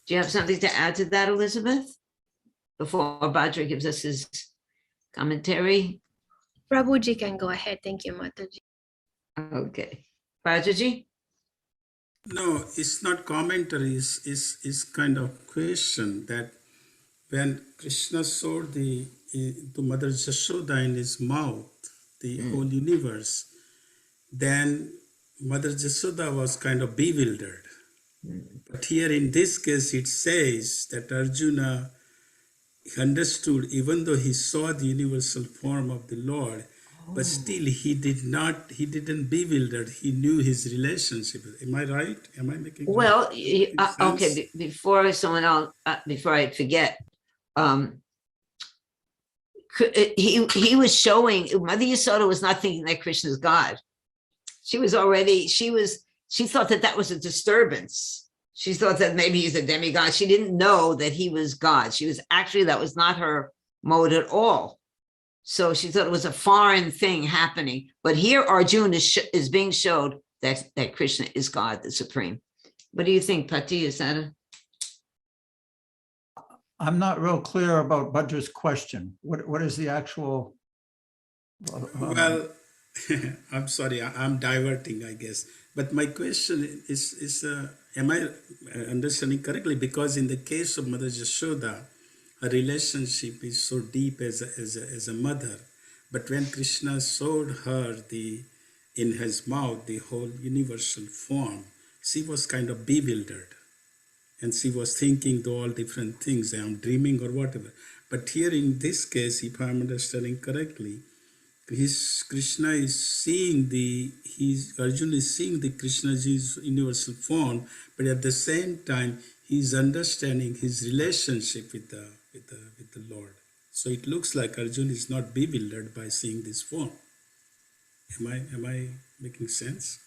Do you have something to add to that, Elizabeth? Before Bhadra gives us his commentary? Prabhuji can go ahead. Thank you, Mataji. Okay. Bhadraji? No, it's not commentary, it's kind of question that when Krishna showed to Mother Jashoda in his mouth, the whole universe, then Mother Jashoda was kind of bewildered. But here in this case, it says that Arjuna understood, even though he saw the universal form of the Lord, but still he didn't bewildered. He knew his relationship. Am I right? Am I making Well, sense? okay, before someone else, before I forget, he was showing, Mother Yasoda was not thinking that Krishna is God. She thought that was a disturbance. She thought that maybe he's a demigod. She didn't know that he was God. That was not her mode at all. So she thought it was a foreign thing happening. But here Arjuna is being showed that Krishna is God, the Supreme. What do you think, Pati? Is that I'm not real clear about Bhadra's question. What is the actual Well, I'm sorry, I'm diverting, I guess. But my question is am I understanding correctly? Because in the case of Mother Yashoda, her relationship is so deep as a mother. But when Krishna showed her in his mouth the whole universal form, she was kind of bewildered. And she was thinking to all different things, I'm dreaming or whatever. But here in this case, if I'm understanding correctly, Krishna is seeing Arjuna is seeing the Krishna's universal form, but at the same time, he's understanding his relationship with the Lord. So it looks like Arjuna is not bewildered by seeing this form. Am I making sense?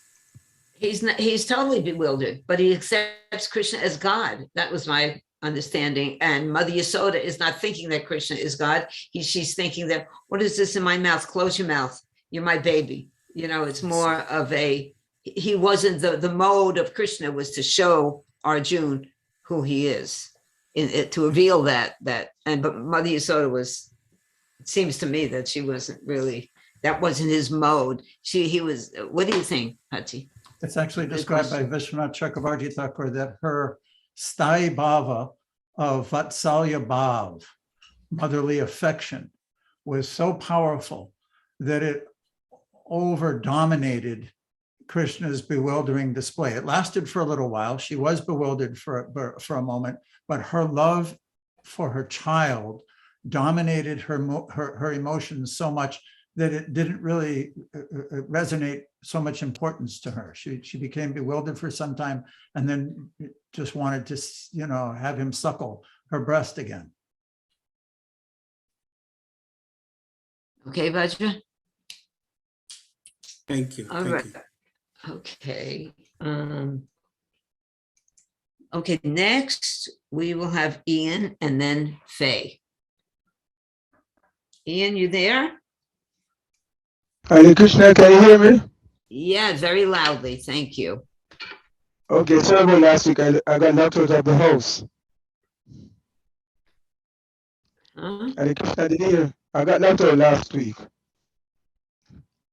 He's totally bewildered, but he accepts Krishna as God. That was my understanding. And Mother Yasoda is not thinking that Krishna is God. She's thinking that, what is this in my mouth? Close your mouth. You're my baby. It's more of he wasn't the mode of Krishna was to show Arjuna who he is, to reveal that. But Mother Yasoda it seems to me that she wasn't really, that wasn't his mode. He was, what do you think, Hati? It's actually described by Vishwanath Chakravarti Thakur that her sthai bhava of Vatsalya bhav, motherly affection, was so powerful that it over-dominated Krishna's bewildering display. It lasted for a little while. She was bewildered for a moment, but her love for her child dominated her emotions so much that it didn't really resonate so much importance to her. She became bewildered for some time and then just wanted to, have him suckle her breast again. Okay, Vajra? Thank you. All Thank right. you. Okay. Okay, next we will have Ian and then Faye. Ian, you there? Hare Krishna, can you hear me? Yeah, very loudly. Thank you. Okay, sorry about last week. I got knocked out of the house. Huh? Hare Krishna, did you hear? I got knocked out last week.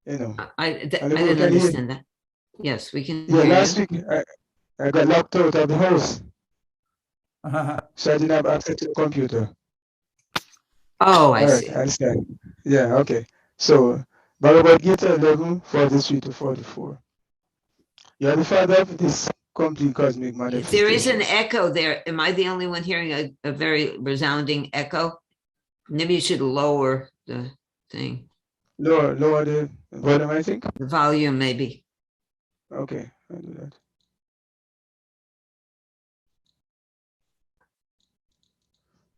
I didn't understand that. Yes, we can Yeah, hear last you. week I got knocked out of the house. So I didn't have access to the computer. Oh, I All right, see. I understand. Yeah, okay. So, Bhagavad Gita 11:43-44. You are the father of this complete cosmic manifestation. There is an echo there. Am I the only one hearing a very resounding echo? Maybe you should lower the thing. Lower the volume, I think. The volume, maybe. Okay, I'll do that.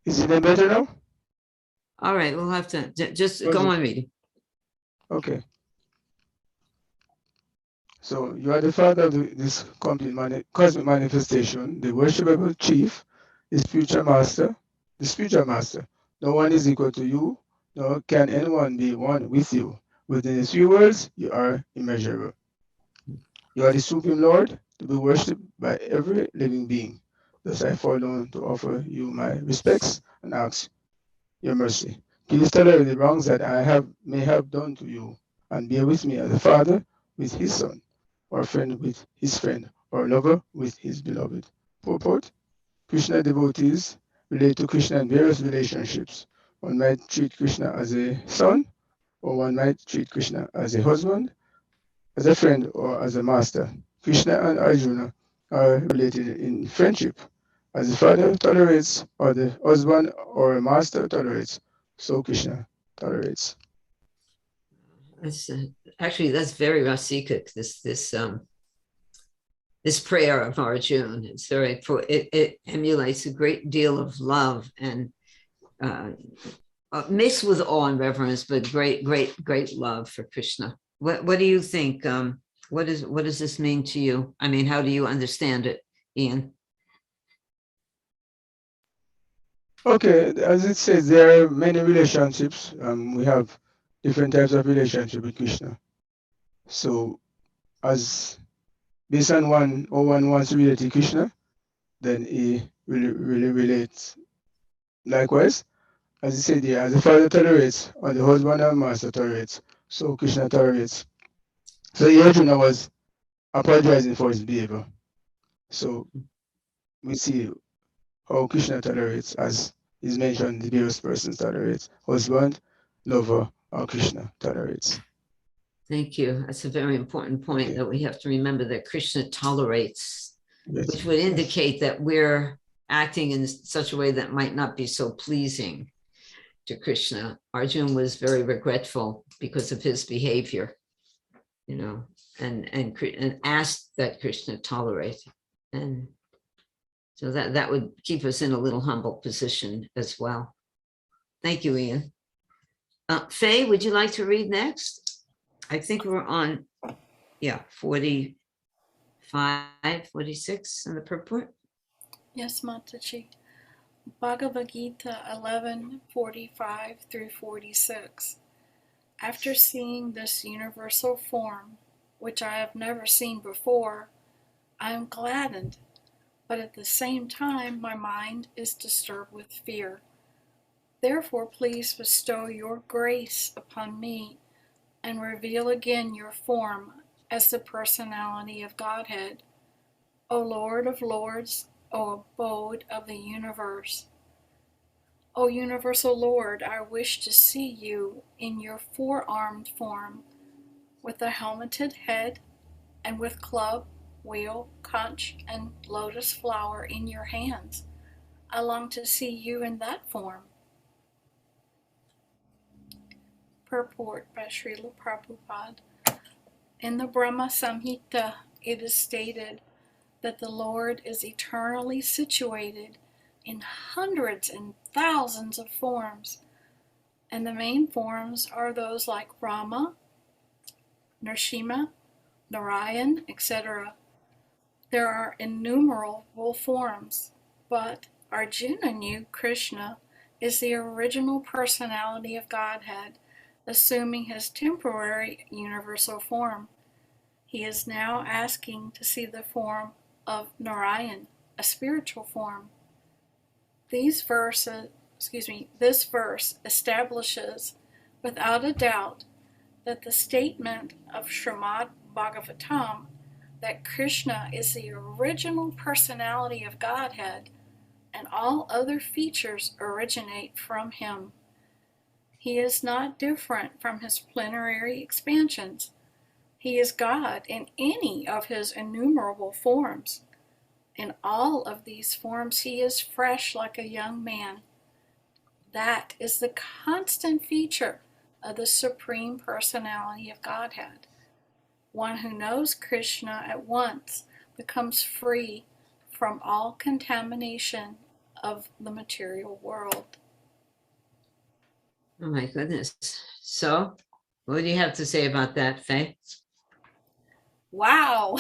Is it better now? All right, we'll have to just go on reading. Okay. So you are the father of this complete cosmic manifestation, the worshipable chief, the spiritual master. No one is equal to you, nor can anyone be one with you. Within the 3 worlds, you are immeasurable. You are the supreme Lord, to be worshipped by every living being. Thus I fall down to offer you my respects and ask your mercy. Please tolerate the wrongs that I may have done to you, and bear with me as a father with his son, or a friend with his friend, or a lover with his beloved. Purport: Krishna devotees relate to Krishna in various relationships. One might treat Krishna as a son, or one might treat Krishna as a husband, as a friend, or as a master. Krishna and Arjuna are related in friendship. As the father tolerates, or the husband or a master tolerates, so Krishna tolerates. That's actually that's very Rasikic. This prayer of Arjuna. It's very it emulates a great deal of love and mixed with awe and reverence, but great love for Krishna. What do you think? What does this mean to you? I mean, how do you understand it, Ian? Okay, as it says, there are many relationships. We have different types of relationship with Krishna. So, as based on one wants to relate to Krishna, then he really relates. Likewise, as he said here, as the father tolerates, or the husband and master tolerates, So Krishna tolerates. So here Arjuna was apologizing for his behavior. So we see how Krishna tolerates, as is mentioned, the various persons tolerates. Husband, lover, or Krishna tolerates. Thank you. That's a very important point, Okay. that we have to remember that Krishna tolerates, Yes. which would indicate that we're acting in such a way that might not be so pleasing to Krishna. Arjuna was very regretful because of his behavior, you know, and asked that Krishna tolerate. And so that would keep us in a little humble position as well. Thank you, Ian. Faye, would you like to read next? I think we're on, 45, 46 in the purport. Yes, Mataji. Bhagavad Gita 11:45 through 46. After seeing this universal form, which I have never seen before, I am gladdened, but at the same time my mind is disturbed with fear. Therefore, please bestow your grace upon me and reveal again your form as the personality of Godhead, O Lord of Lords, O abode of the universe. O universal Lord, I wish to see you in your four-armed form, with a helmeted head and with club, wheel, conch, and lotus flower in your hands. I long to see you in that form. Purport by Srila Prabhupada. In the Brahma Samhita, it is stated that the Lord is eternally situated in hundreds and thousands of forms, and the main forms are those like Rama, Nrsimha, Narayan, etc. There are innumerable forms, but Arjuna knew Krishna is the original personality of Godhead, assuming his temporary universal form. He is now asking to see the form of Narayan, a spiritual form. This verse establishes without a doubt that the statement of Srimad Bhagavatam that Krishna is the original personality of Godhead and all other features originate from him. He is not different from his plenary expansions. He is God in any of his innumerable forms. In all of these forms, he is fresh like a young man. That is the constant feature of the Supreme Personality of Godhead. One who knows Krishna at once becomes free from all contamination of the material world. Oh my goodness. So what do you have to say about that, Faye? Wow.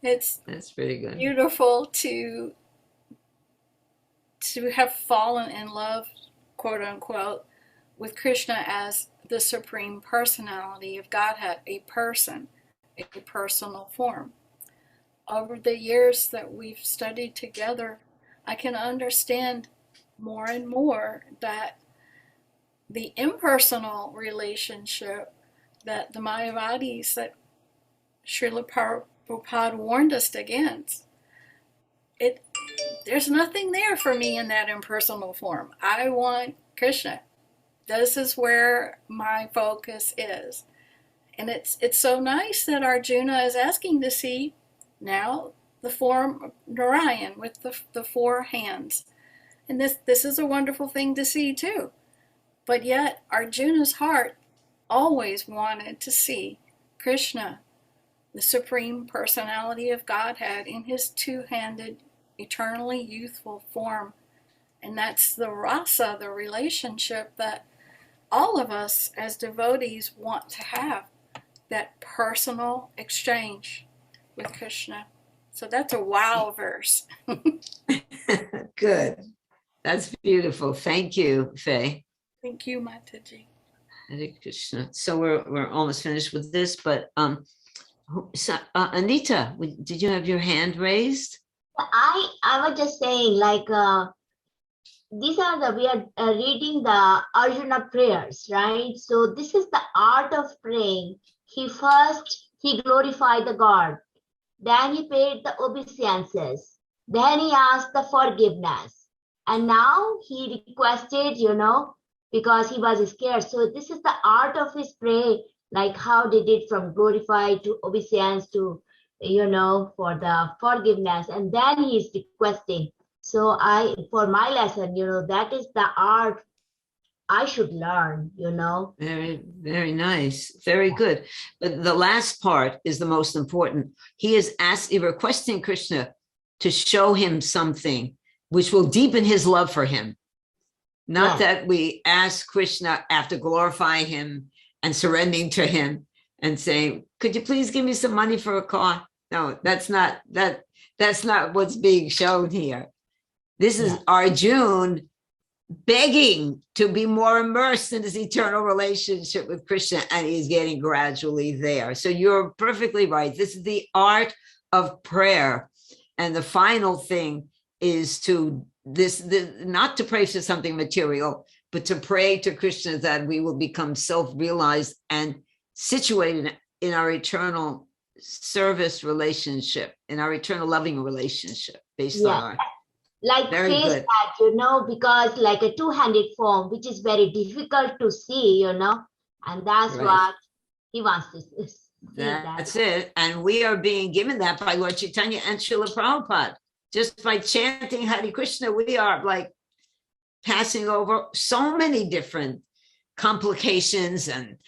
That's pretty good. Beautiful to have fallen in love, quote unquote, with Krishna as the Supreme Personality of Godhead, a person, a personal form. Over the years that we've studied together, I can understand more and more that the impersonal relationship that the Mayavadis, that Srila Prabhupada warned us against, there's nothing there for me in that impersonal form. I want Krishna. This is where my focus is. And it's so nice that Arjuna is asking to see now the form of Narayan with the four hands. And this is a wonderful thing to see too. But yet Arjuna's heart always wanted to see Krishna, the Supreme Personality of Godhead, in his two-handed, eternally youthful form. And that's the rasa, the relationship that all of us as devotees want to have, that personal exchange with Krishna. So that's a wow verse. Good. That's beautiful. Thank you, Faye. Thank you, Mataji. Hare Krishna. So we're almost finished with this, but Anita, did you have your hand raised? I was just saying, like, these are we are reading the Arjuna prayers, right? So this is the art of praying. He glorified the God. Then he paid the obeisances. Then he asked the forgiveness. And now he requested, because he was scared. So this is the art of his prayer, like how they did from glorify to obeisance to, for the forgiveness. And then he's requesting. So for my lesson, that is the art I should learn, Very, very nice. Very good. But the last part is the most important. He is requesting Krishna to show him something which will deepen his love for him. Not that we ask Krishna after glorifying him and surrendering to him and saying, could you please give me some money for a car? No, that's not what's being shown here. This is Arjuna begging to be more immersed in his eternal relationship with Krishna, and he's getting gradually there. So you're perfectly right. This is the art of prayer. And the final thing is not to pray for something material, but to pray to Krishna that we will become self-realized and situated in our eternal service relationship, in our eternal loving relationship based on our... Like face that, because like a two-handed form, which is very difficult to see, and that's what he wants to see. That's it. And we are being given that by Lord Chaitanya and Srila Prabhupada. Just by chanting Hare Krishna, we are like passing over so many different complications and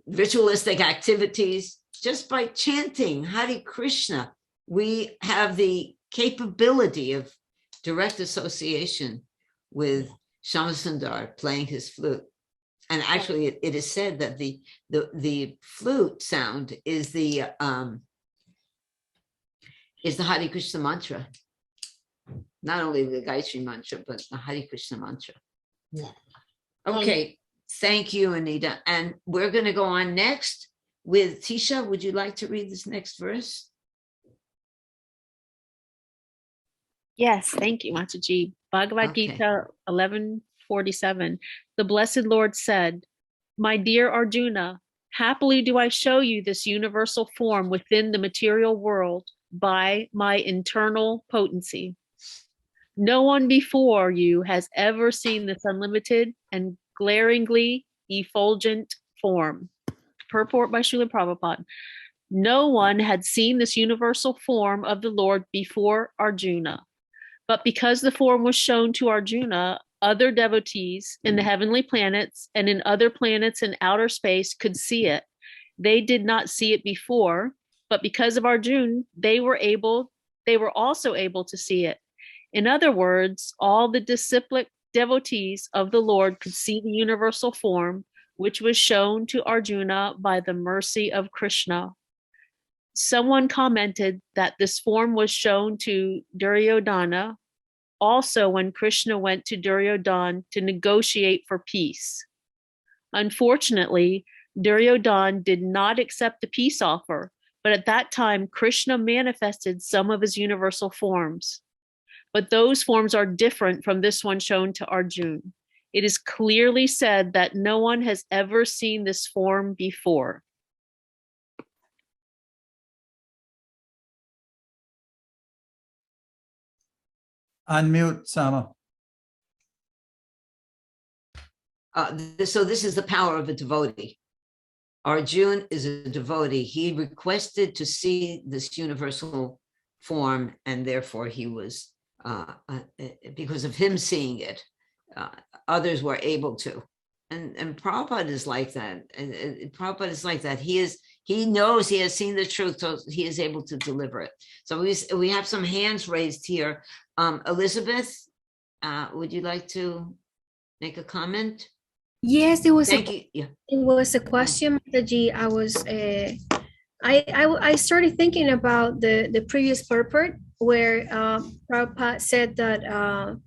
ritualistic activities. Just by chanting Hare Krishna, we have the capability of direct association with Shyamsundar playing his flute. And actually it is said that the flute sound is the Hare Krishna mantra. Not only the Gayatri mantra, but the Hare Krishna mantra. Yeah. Okay, thank you, Anita. And we're going to go on next with Tisha. Would you like to read this next verse? Yes, thank you, Mataji. Bhagavad Gita 11:47. The Blessed Lord said, "My dear Arjuna, happily do I show you this universal form within the material world by my internal potency. No one before you has ever seen this unlimited and glaringly effulgent form." Purport by Srila Prabhupada. No one had seen this universal form of the Lord before Arjuna. But because the form was shown to Arjuna, other devotees in the heavenly planets and in other planets in outer space could see it. They did not see it before, but because of Arjuna, they were also able to see it. In other words, all the disciplic devotees of the Lord could see the universal form, which was shown to Arjuna by the mercy of Krishna. Someone commented that this form was shown to Duryodhana also when Krishna went to Duryodhana to negotiate for peace. Unfortunately, Duryodhana did not accept the peace offer, but at that time, Krishna manifested some of his universal forms. But those forms are different from this one shown to Arjuna. It is clearly said that no one has ever seen this form before. Unmute, Sama. So this is the power of a devotee. Arjuna is a devotee. He requested to see this universal form, and therefore he was, because of him seeing it, others were able to. And Prabhupada is like that. And Prabhupada is like that. He knows, he has seen the truth, so he is able to deliver it. So we have some hands raised here. Elizabeth, would you like to make a comment? Yes, it was. Thank you. Yeah. It was a question, Mataji. I started thinking about the previous purport where Prabhupada said that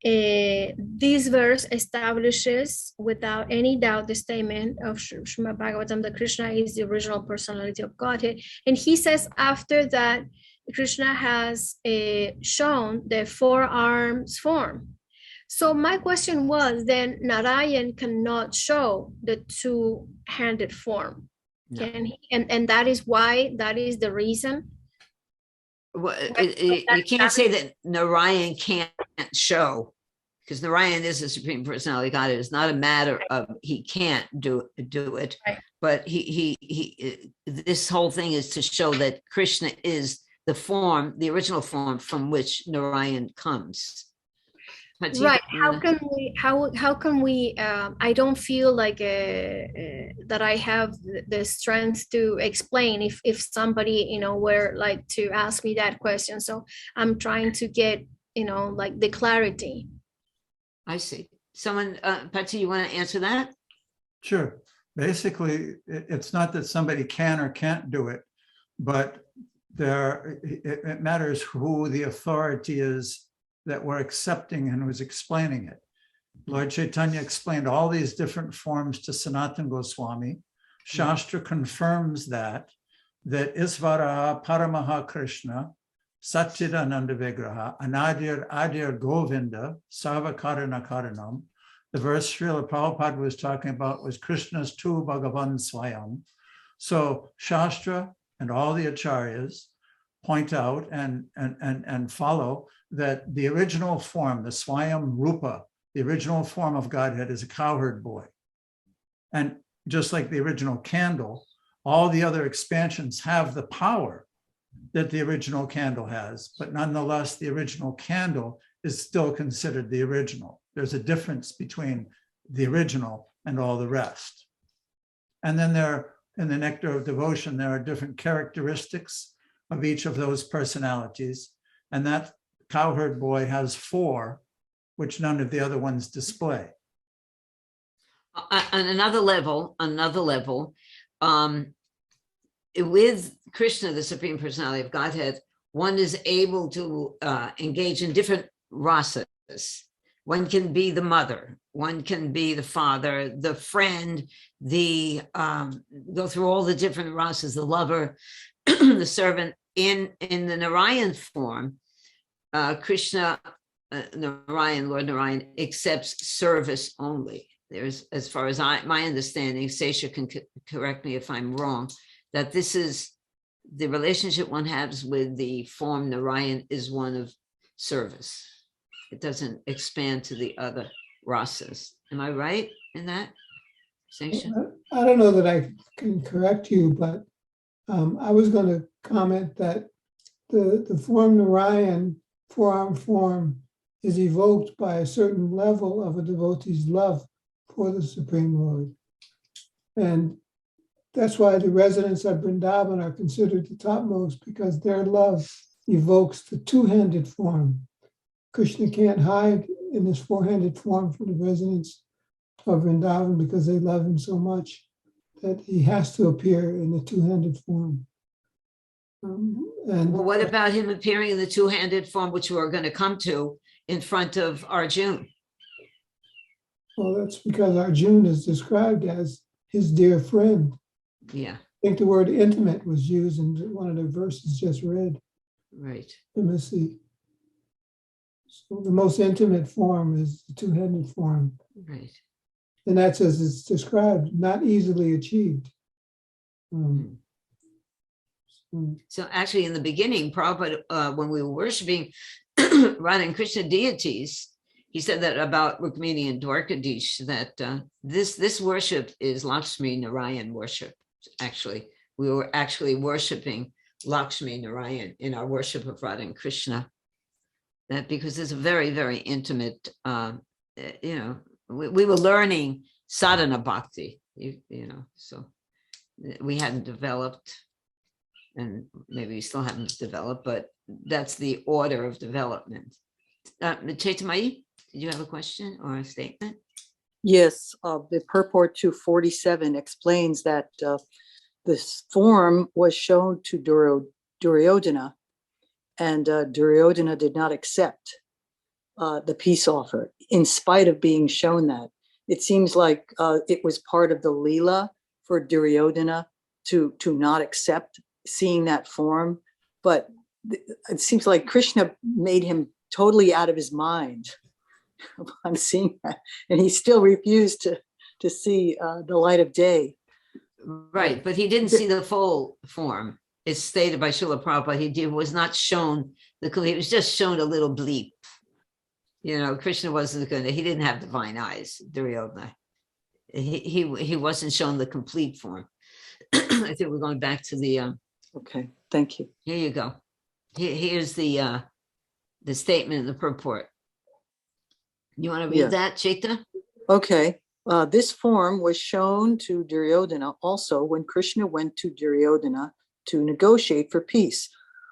this verse establishes without any doubt the statement of Srimad Bhagavatam that Krishna is the original personality of Godhead. And he says after that, Krishna has shown the four arms form. So my question was, then Narayan cannot show the two-handed form. No. Can he? And that is why, that is the reason. Well, you can't say that Narayan can't show, because Narayan is the Supreme Personality of God. It is not a matter of he can't do it, Right. but he this whole thing is to show that Krishna is the form, the original form from which Narayan comes. Right. How can we I don't feel like that I have the strength to explain if somebody were like to ask me that question. So I'm trying to get like the clarity. I see. Someone, Patsy, you want to answer that? Sure. Basically, it's not that somebody can or can't do it, but it matters who the authority is that we're accepting and who's explaining it. Lord Chaitanya explained all these different forms to Sanatana Goswami. Shastra confirms that Isvara Paramaha Krishna, Satchidananda Vigraha, Anadir Adir Govinda, Sarvakarana Karanam. The verse Srila Prabhupada was talking about was Krishna's tu Bhagavan Swayam. So Shastra and all the acharyas point out and follow that the original form, the Swayam Rupa, the original form of Godhead is a cowherd boy. And just like the original candle, all the other expansions have the power that the original candle has, but nonetheless, the original candle is still considered the original. There's a difference between the original and all the rest. And then in the Nectar of Devotion, there are different characteristics of each of those personalities. And that cowherd boy has 4, which none of the other ones display. On another level, with Krishna, the Supreme Personality of Godhead, one is able to engage in different rasas. One can be the mother, one can be the father, the friend, go through all the different rasas, the lover, the servant. In the Narayan form, Krishna, Lord Narayan, accepts service only. There's, as far as my understanding, Sesha can correct me if I'm wrong, that this is the relationship one has with the form Narayan is one of service. It doesn't expand to the other rasas. Am I right in that, Sesha? I don't know that I can correct you, but I was going to comment that the form Narayan, four-arm form, is evoked by a certain level of a devotee's love for the Supreme Lord. And that's why the residents of Vrindavan are considered the topmost, because their love evokes the two-handed form. Krishna can't hide in this four-handed form from the residents of Vrindavan because they love him so much that he has to appear in the two-handed form. Well, what about him appearing in the two-handed form, which we're going to come to, in front of Arjuna? Well, that's because Arjuna is described as his dear friend. Yeah. I think the word intimate was used in one of the verses just read. Right. Let me see. So the most intimate form is the two-handed form. Right. And that's as it's described, not easily achieved. So actually, in the beginning, Prabhupada, when we were worshiping Radha and Krishna deities, he said that about Rukmini and Dwarkadish, that this worship is Lakshmi Narayan worship. Actually, we were actually worshiping Lakshmi Narayan in our worship of Radha and Krishna. That because it's a very, very intimate, we were learning sadhana bhakti, so we hadn't developed, and maybe we still haven't developed, but that's the order of development. Chaitamayi, did you have a question or a statement? Yes, the purport to 47 explains that this form was shown to Duryodhana, and Duryodhana did not accept. the peace offer, in spite of being shown that. It seems like it was part of the Leela for Duryodhana to not accept seeing that form. But it seems like Krishna made him totally out of his mind upon seeing that. And he still refused to see the light of day. Right, but he didn't see the full form. It's stated by Srila Prabhupada, he was not shown he was just shown a little bleep. You know, Krishna wasn't he didn't have divine eyes, Duryodhana. He wasn't shown the complete form. I think we're going back to the okay, thank you. Here you go. Here's the statement in the purport. You want to read that, Chaita? Okay. This form was shown to Duryodhana also when Krishna went to Duryodhana to negotiate for peace.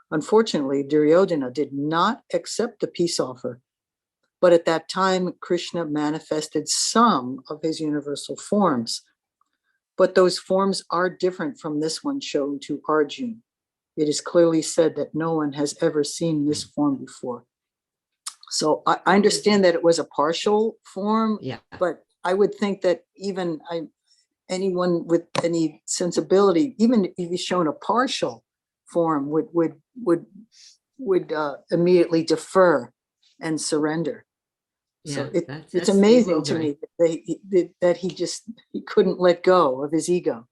Unfortunately, Duryodhana did not accept the peace offer. But at that time, Krishna manifested some of his universal forms. But those forms are different from this one shown to Arjuna. It is clearly said that no one has ever seen this form before. So I understand that it was a partial form, but I would think that even anyone with any sensibility, even if he's shown a partial form, would immediately defer and surrender. So it's amazing to me that he couldn't let go of his ego.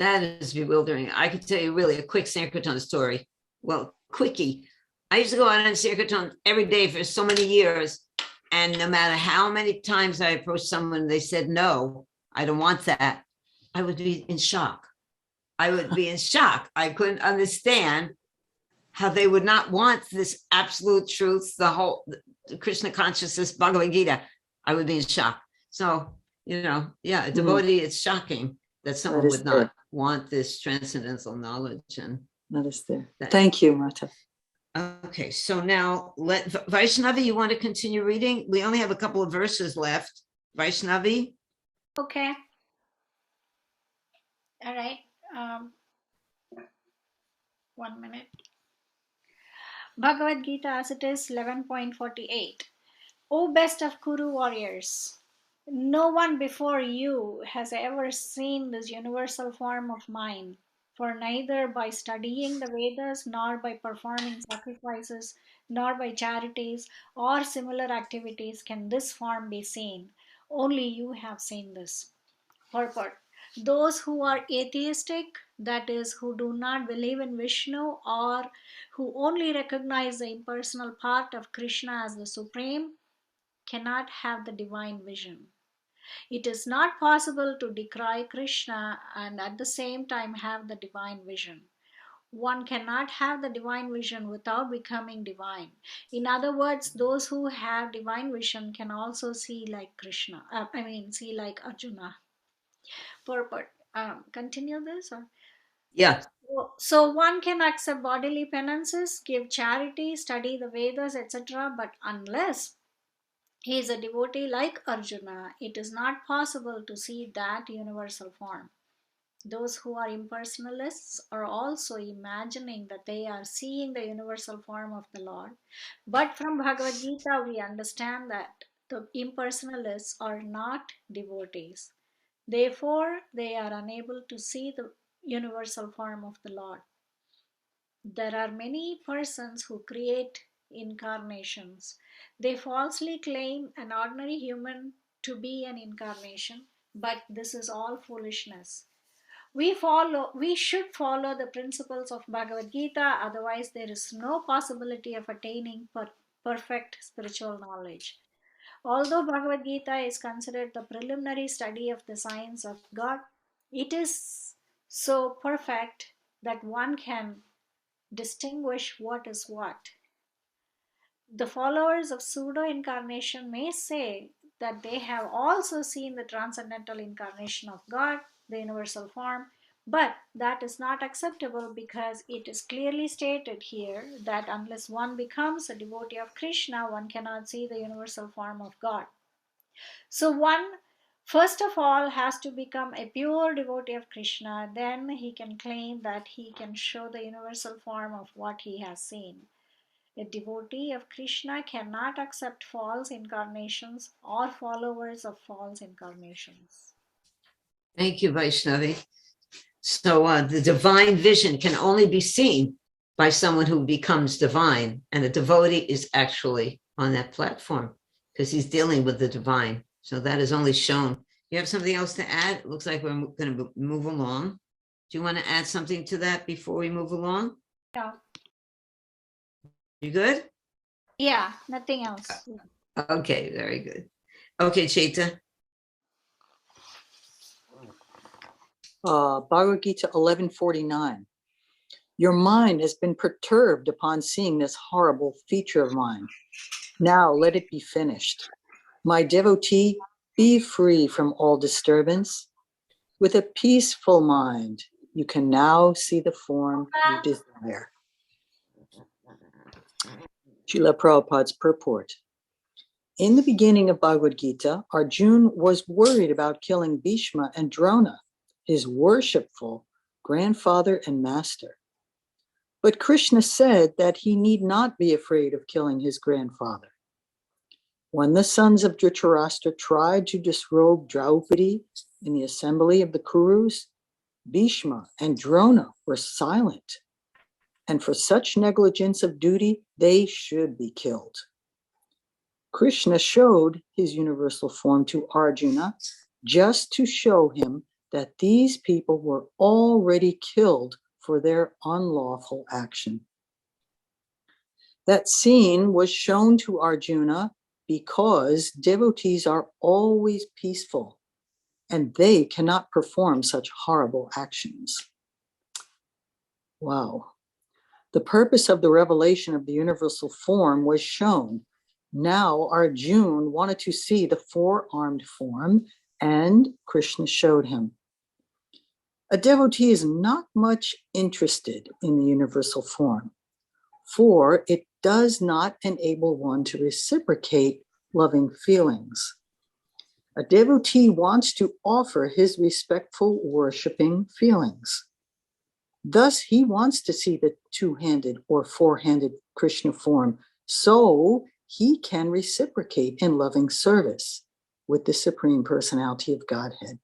That is bewildering. I could tell you really a quick Sankirtan story. Well, quickie. I used to go out on Sankirtan every day for so many years. And no matter how many times I approached someone, they said, no, I don't want that. I would be in shock. I would be in shock. I couldn't understand how they would not want this absolute truth, the Krishna consciousness, Bhagavad Gita. I would be in shock. So, a devotee, it's shocking that someone would not want this transcendental knowledge. And that is there. Thank you, Mata. Okay, so now Vaishnavi, you want to continue reading? We only have a couple of verses left. Vaishnavi? Okay. All right. 1 minute. Bhagavad Gita as it is, 11.48. O best of Kuru warriors, no one before you has ever seen this universal form of mine, for neither by studying the Vedas, nor by performing sacrifices, nor by charities or similar activities can this form be seen. Only you have seen this. Purport. Those who are atheistic, that is, who do not believe in Vishnu or who only recognize the impersonal part of Krishna as the supreme, cannot have the divine vision. It is not possible to decry Krishna and at the same time have the divine vision. One cannot have the divine vision without becoming divine. In other words, those who have divine vision can also see like Krishna. See like Arjuna. Purport. Continue this? Or? Yeah. So one can accept bodily penances, give charity, study the Vedas, etc. But unless he is a devotee like Arjuna, it is not possible to see that universal form. Those who are impersonalists are also imagining that they are seeing the universal form of the Lord. But from Bhagavad Gita, we understand that the impersonalists are not devotees. Therefore, they are unable to see the universal form of the Lord. There are many persons who create incarnations. They falsely claim an ordinary human to be an incarnation, but this is all foolishness. We should follow the principles of Bhagavad Gita, otherwise there is no possibility of attaining perfect spiritual knowledge. Although Bhagavad Gita is considered the preliminary study of the science of God, it is so perfect that one can distinguish what is what. The followers of pseudo incarnation may say that they have also seen the transcendental incarnation of God, the universal form, but that is not acceptable because it is clearly stated here that unless one becomes a devotee of Krishna, one cannot see the universal form of God. So one first of all has to become a pure devotee of Krishna, then he can claim that he can show the universal form of what he has seen. A devotee of Krishna cannot accept false incarnations or followers of false incarnations. Thank you, Vaishnavi. So the divine vision can only be seen by someone who becomes divine. And a devotee is actually on that platform because he's dealing with the divine. So that is only shown. You have something else to add? It looks like we're going to move along. Do you want to add something to that before we move along? Yeah. You good? Yeah, nothing else. Okay, very good. Okay, Chaita. Bhagavad Gita 11:49. Your mind has been perturbed upon seeing this horrible feature of mine. Now let it be finished. My devotee, be free from all disturbance. With a peaceful mind, you can now see the form you desire. Srila Prabhupada's purport. In the beginning of Bhagavad Gita, Arjuna was worried about killing Bhishma and Drona, his worshipful grandfather and master. But Krishna said that he need not be afraid of killing his grandfather. When the sons of Dhritarashtra tried to disrobe Draupadi in the assembly of the Kurus, Bhishma and Drona were silent, and for such negligence of duty, they should be killed. Krishna showed his universal form to Arjuna just to show him that these people were already killed for their unlawful action. That scene was shown to Arjuna because devotees are always peaceful and they cannot perform such horrible actions. Wow. The purpose of the revelation of the universal form was shown. Now Arjuna wanted to see the four-armed form, and Krishna showed him. A devotee is not much interested in the universal form, for it does not enable one to reciprocate loving feelings. A devotee wants to offer his respectful worshiping feelings. Thus, he wants to see the two-handed or four-handed Krishna form so he can reciprocate in loving service with the Supreme Personality of Godhead.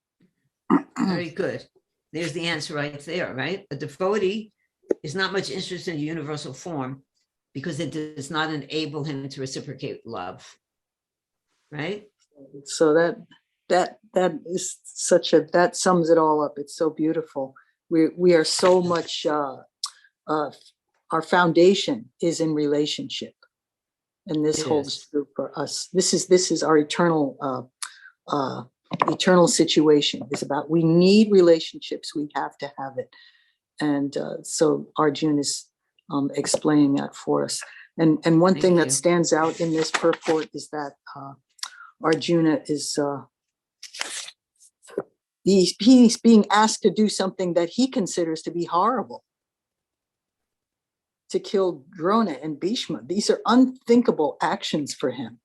Very good. There's the answer right there, right? A devotee is not much interested in universal form because it does not enable him to reciprocate love, right? So that is such a, that sums it all up. It's so beautiful. We are so much, our foundation is in relationship, and this holds true for us. This is our eternal situation. It's about, we need relationships, we have to have it. And so Arjuna is explaining that for us. And one thing that stands out in this purport is that Arjuna is he's being asked to do something that he considers to be horrible, to kill Drona and Bhishma. These are unthinkable actions for him.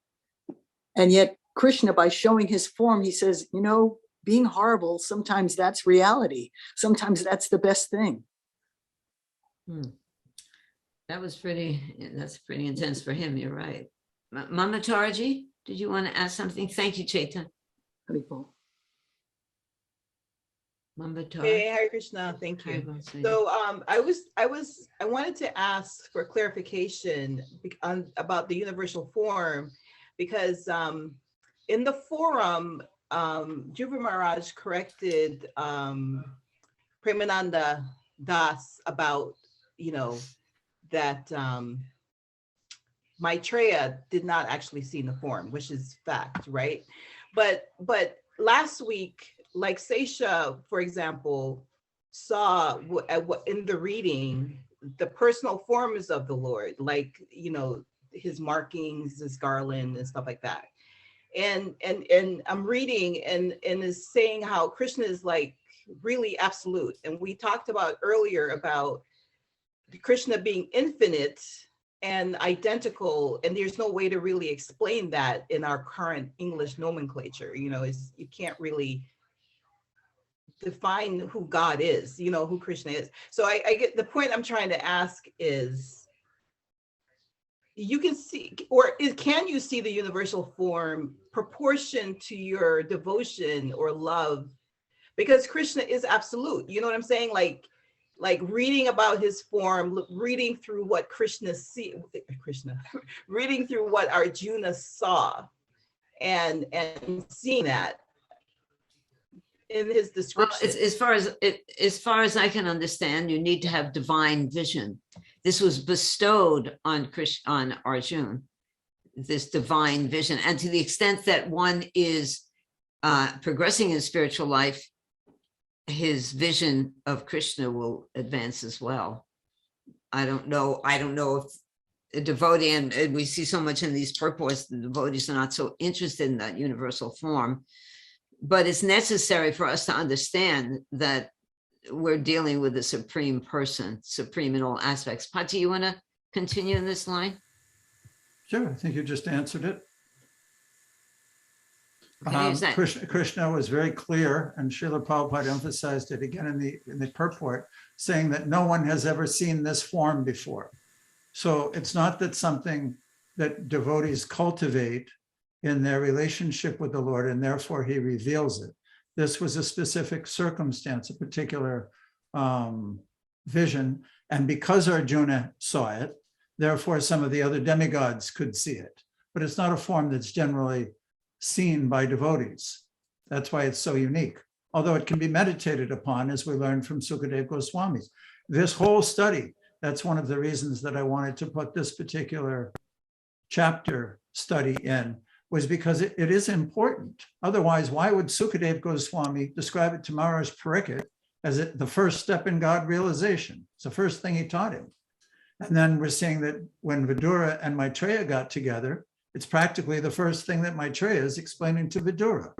And yet Krishna, by showing his form, he says, you know, being horrible, sometimes that's reality. Sometimes that's the best thing. That's pretty intense for him. You're right. Mama Taraji, did you want to ask something? Thank you, Chaita. Hey, Hare Krishna, thank you. So I wanted to ask for clarification about the universal form, because in the forum, Dhruva Maharaj corrected Premananda Das about, you know, that Maitreya did not actually see in the form, which is fact, right? But last week, like Seisha, for example, saw in the reading the personal forms of the Lord, like, you know, his markings, his garland and stuff like that. And I'm reading and is saying how Krishna is like really absolute. And we talked about earlier about Krishna being infinite and identical, and there's no way to really explain that in our current English nomenclature. You know, you can't really define who God is, you know, who Krishna is. So I get the point I'm trying to ask is, you can see, or can you see the universal form proportion to your devotion or love? Because Krishna is absolute. You know what I'm saying? Like reading about his form, reading through what reading through what Arjuna saw, and seeing that in his description. As far as I can understand, you need to have divine vision. This was bestowed on Arjuna, this divine vision, and to the extent that one is progressing in spiritual life, his vision of Krishna will advance as well. I don't know if a devotee, and we see so much in these purports, the devotees are not so interested in that universal form, but it's necessary for us to understand that we're dealing with a supreme person, supreme in all aspects. Pati, you want to continue in this line? Sure, I think you just answered it. Okay, Krishna was very clear, and Srila Prabhupada emphasized it again in the purport, saying that no one has ever seen this form before. So it's not that something that devotees cultivate in their relationship with the Lord, and therefore he reveals it. This was a specific circumstance, a particular vision, and because Arjuna saw it, therefore some of the other demigods could see it. But it's not a form that's generally seen by devotees. That's why it's so unique. Although it can be meditated upon, as we learned from Sukadeva Goswami. This whole study, that's one of the reasons that I wanted to put this particular chapter study in, was because it is important. Otherwise, why would Sukadeva Goswami describe it to Maharaj Pariksit as the first step in God realization? It's the first thing he taught him. And then we're seeing that when Vidura and Maitreya got together, it's practically the first thing that Maitreya is explaining to Vidura.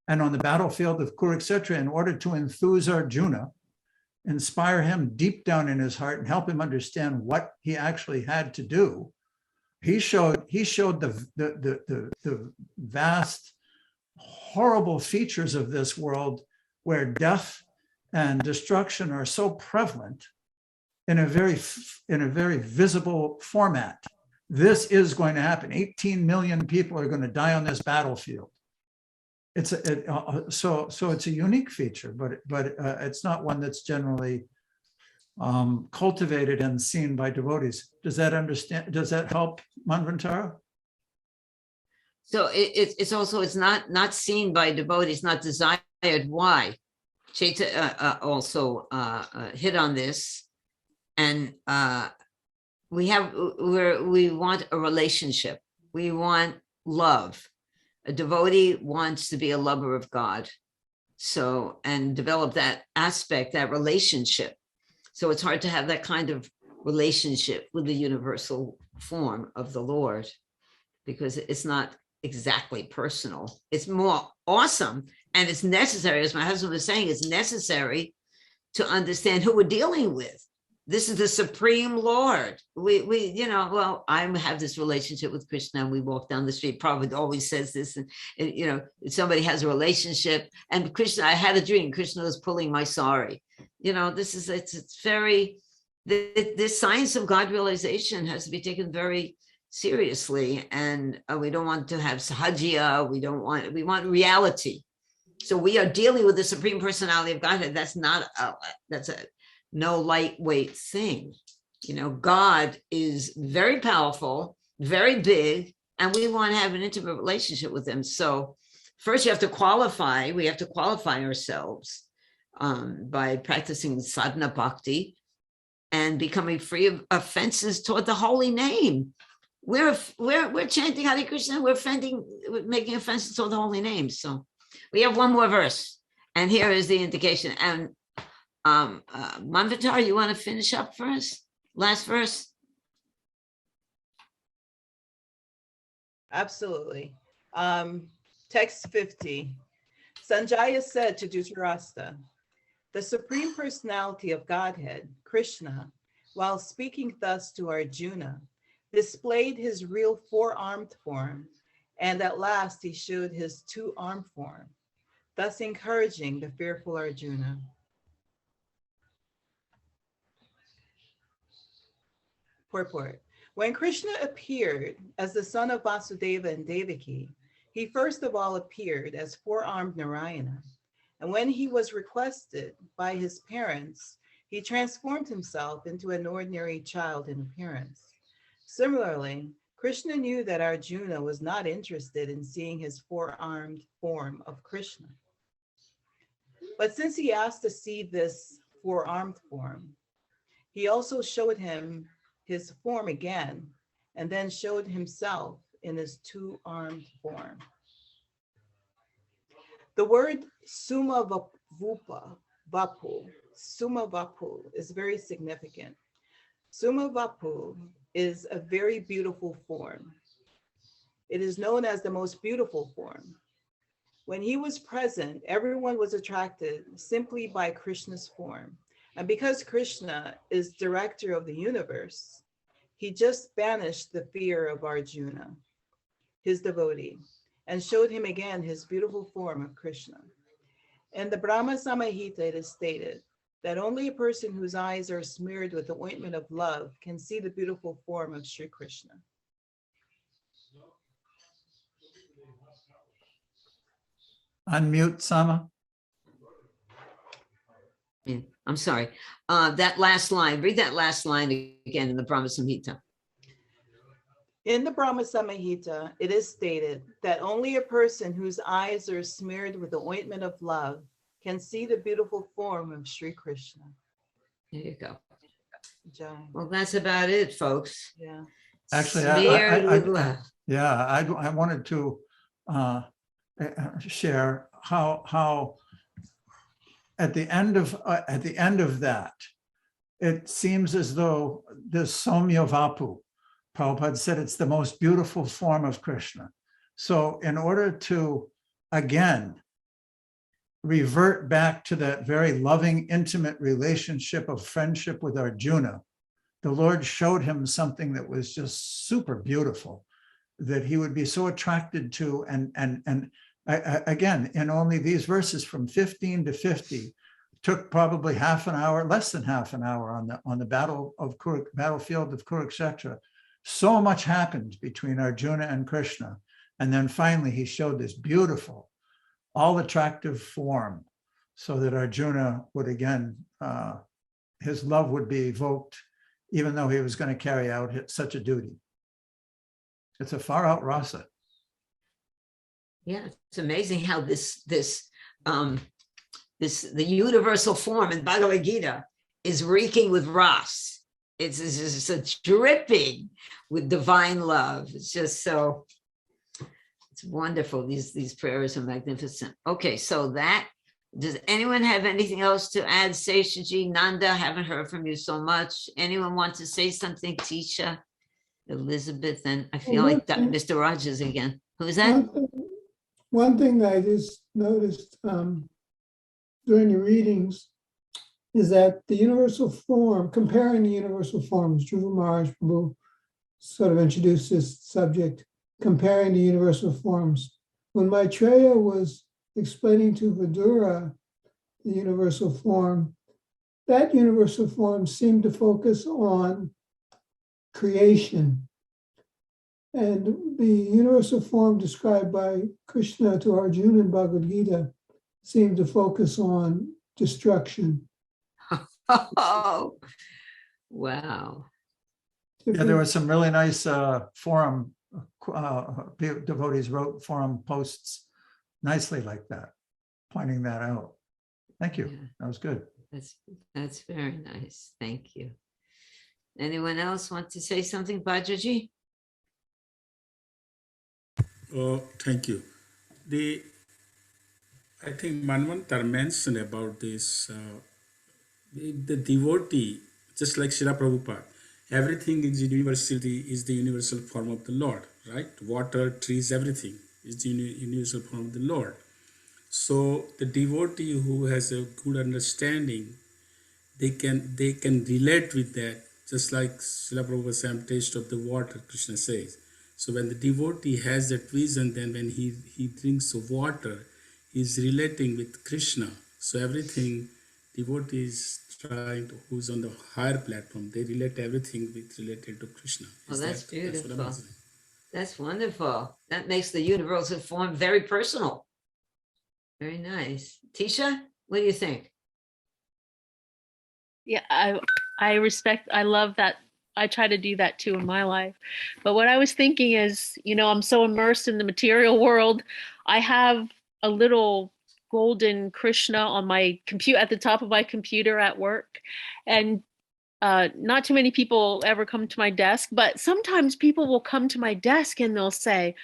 And on the battlefield of Kurukshetra, in order to enthuse Arjuna, inspire him deep down in his heart and help him understand what he actually had to do, he showed the vast, horrible features of this world where death and destruction are so prevalent in a very visible format. This is going to happen. 18 million people are going to die on this battlefield. So it's a unique feature, but it's not one that's generally cultivated and seen by devotees. Does that help, Manvantara? So it's not seen by devotees, not desired. Why? Chaita also hit on this, and we want a relationship. We want love. A devotee wants to be a lover of God, so, and develop that aspect, that relationship. So it's hard to have that kind of relationship with the universal form of the Lord, because it's not exactly personal. It's more awesome, and it's necessary, as my husband was saying, it's necessary to understand who we're dealing with. This is the Supreme Lord. I have this relationship with Krishna, and we walk down the street. Prabhupada always says this, and somebody has a relationship, and Krishna, I had a dream, Krishna was pulling my sari. This science of God realization has to be taken very seriously, and we don't want to have sahajya. We want reality. So we are dealing with the Supreme Personality of Godhead. That's a no lightweight thing. God is very powerful, very big, and we want to have an intimate relationship with him. So first we have to qualify ourselves by practicing sadhana bhakti and becoming free of offenses toward the holy name. We're chanting Hare Krishna, we're making offenses toward the holy name. So we have one more verse, and here is the indication. And Manvatar, you want to finish up for us? Last verse? Absolutely. Text 50. Sanjaya said to Dhritarashtra, the Supreme Personality of Godhead, Krishna, while speaking thus to Arjuna, displayed his real four-armed form, and at last he showed his two-armed form, thus encouraging the fearful Arjuna. Purport. When Krishna appeared as the son of Vasudeva and Devaki, he first of all appeared as four-armed Narayana. And when he was requested by his parents, he transformed himself into an ordinary child in appearance. Similarly, Krishna knew that Arjuna was not interested in seeing his four-armed form of Krishna. But since he asked to see this four-armed form, he also showed him his form again, and then showed himself in his two-armed form. The word Summa Vapu is very significant. Summa Vapu is a very beautiful form. It is known as the most beautiful form. When he was present, everyone was attracted simply by Krishna's form. And because Krishna is director of the universe, he just banished the fear of Arjuna, his devotee, and showed him again his beautiful form of Krishna. In the Brahma Samhita, it is stated that only a person whose eyes are smeared with the ointment of love can see the beautiful form of Sri Krishna. Unmute, Sama. I'm sorry. That last line, read that last line again in the Brahma Samhita. In the Brahma Samhita, it is stated that only a person whose eyes are smeared with the ointment of love can see the beautiful form of Sri Krishna. There you go. Jai. Well, that's about it, folks. Yeah. Actually, Smeared with love. I wanted to share how at the end of that, it seems as though this Somya Vapu, Prabhupada said it's the most beautiful form of Krishna. So in order to, again, revert back to that very loving, intimate relationship of friendship with Arjuna, the Lord showed him something that was just super beautiful, that he would be so attracted to. And again, in only these verses from 15 to 50, took probably half an hour, less than half an hour on the battlefield of Kurukshetra. So much happened between Arjuna and Krishna. And then finally, he showed this beautiful, all attractive form so that Arjuna would again, his love would be evoked, even though he was going to carry out such a duty. It's a far out rasa. Yeah, it's amazing how the universal form in Bhagavad Gita is reeking with ras. It's dripping with divine love. It's just so, it's wonderful. These prayers are magnificent. Okay, so does anyone have anything else to add? Seshaji, Nanda, haven't heard from you so much. Anyone want to say something? Tisha, Elizabeth, and I feel like Mr. Rogers again. Who's that? One thing that I just noticed during the readings is that the universal form, comparing the universal forms, Dhruva Maharaj Prabhu sort of introduced this subject, comparing the universal forms. When Maitreya was explaining to Vidura the universal form, that universal form seemed to focus on creation. And the universal form described by Krishna to Arjuna in Bhagavad Gita seemed to focus on destruction. Oh, wow. Yeah, there was some really nice forum, devotees wrote forum posts nicely like that, pointing that out. Thank you. Yeah. That was good. That's very nice. Thank you. Anyone else want to say something, Bajaji? Oh, thank you. I think Manvantar mentioned about this, the devotee, just like Srila Prabhupada, everything is the universal form of the Lord, right? Water, trees, everything is the universal form of the Lord. So the devotee who has a good understanding, they can relate with that, just like Srila Prabhupada said, taste of the water, Krishna says. So when the devotee has that vision, then when he drinks the water, he's relating with Krishna. So everything devotees trying to, who's on the higher platform, they relate everything with related to Krishna. Oh, Is that's that, that's what I'm beautiful. saying. That's wonderful. That makes the universal form very personal. Very nice. Tisha, what do you think? Yeah, I love that. I try to do that too in my life. But what I was thinking is, I'm so immersed in the material world. I have a little golden Krishna on my computer, at the top of my computer at work. And not too many people ever come to my desk, but sometimes people will come to my desk and they'll say,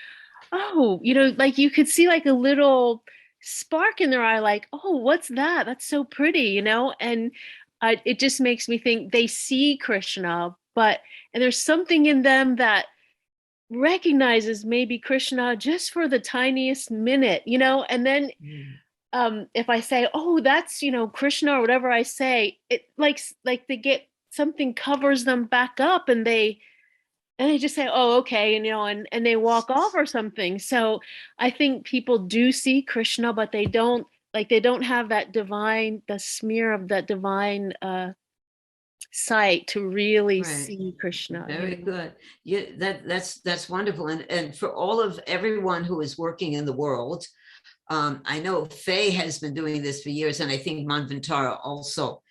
oh, like you could see like a little spark in their eye, like, oh, what's that? That's so pretty, and it just makes me think they see Krishna, and there's something in them that recognizes maybe Krishna just for the tiniest minute, and then if I say, oh, that's, Krishna, or whatever I say, it like they get something covers them back up, and they just say, oh, okay, and they walk off or something. So I think people do see Krishna, but they don't have that the smear of that divine sight to really Right. see Krishna. Very good. Yeah, that's wonderful. And for all of everyone who is working in the world, I know Faye has been doing this for years, and I think Manvantara also.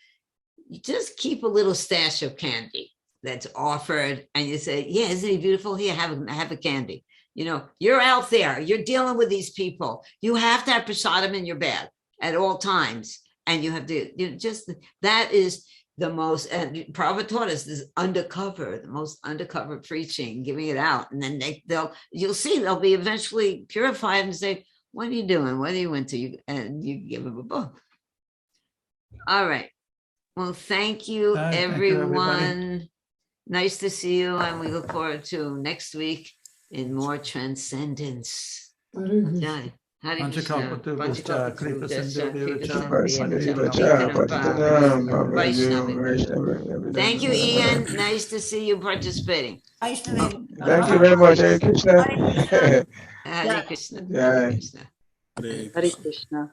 You just keep a little stash of candy that's offered, and you say, yeah, isn't he beautiful? Here, have a candy. You're out there, you're dealing with these people. You have to have prasadam in your bag at all times. And you have to, that is the most, and Prabhupada taught us this the most undercover preaching, giving it out. And then you'll see, they'll be eventually purified and say, what are you doing? What are you into? And you give them a book. All right. Well, thank you, Thank you, everybody. everyone. Nice to see you, and we look forward to next week in more transcendence. Hare Krishna. Jai. Hare Krishna. Panchakalpatruvyascha, Kripasindhuvascha, Kripasindhuvascha, Vaishnava. Thank you, Ian. Nice to see you participating. Thank you very much, Hare Krishna. Hare Krishna. Yeah. Hare Krishna. Hare Hare Krishna. Krishna.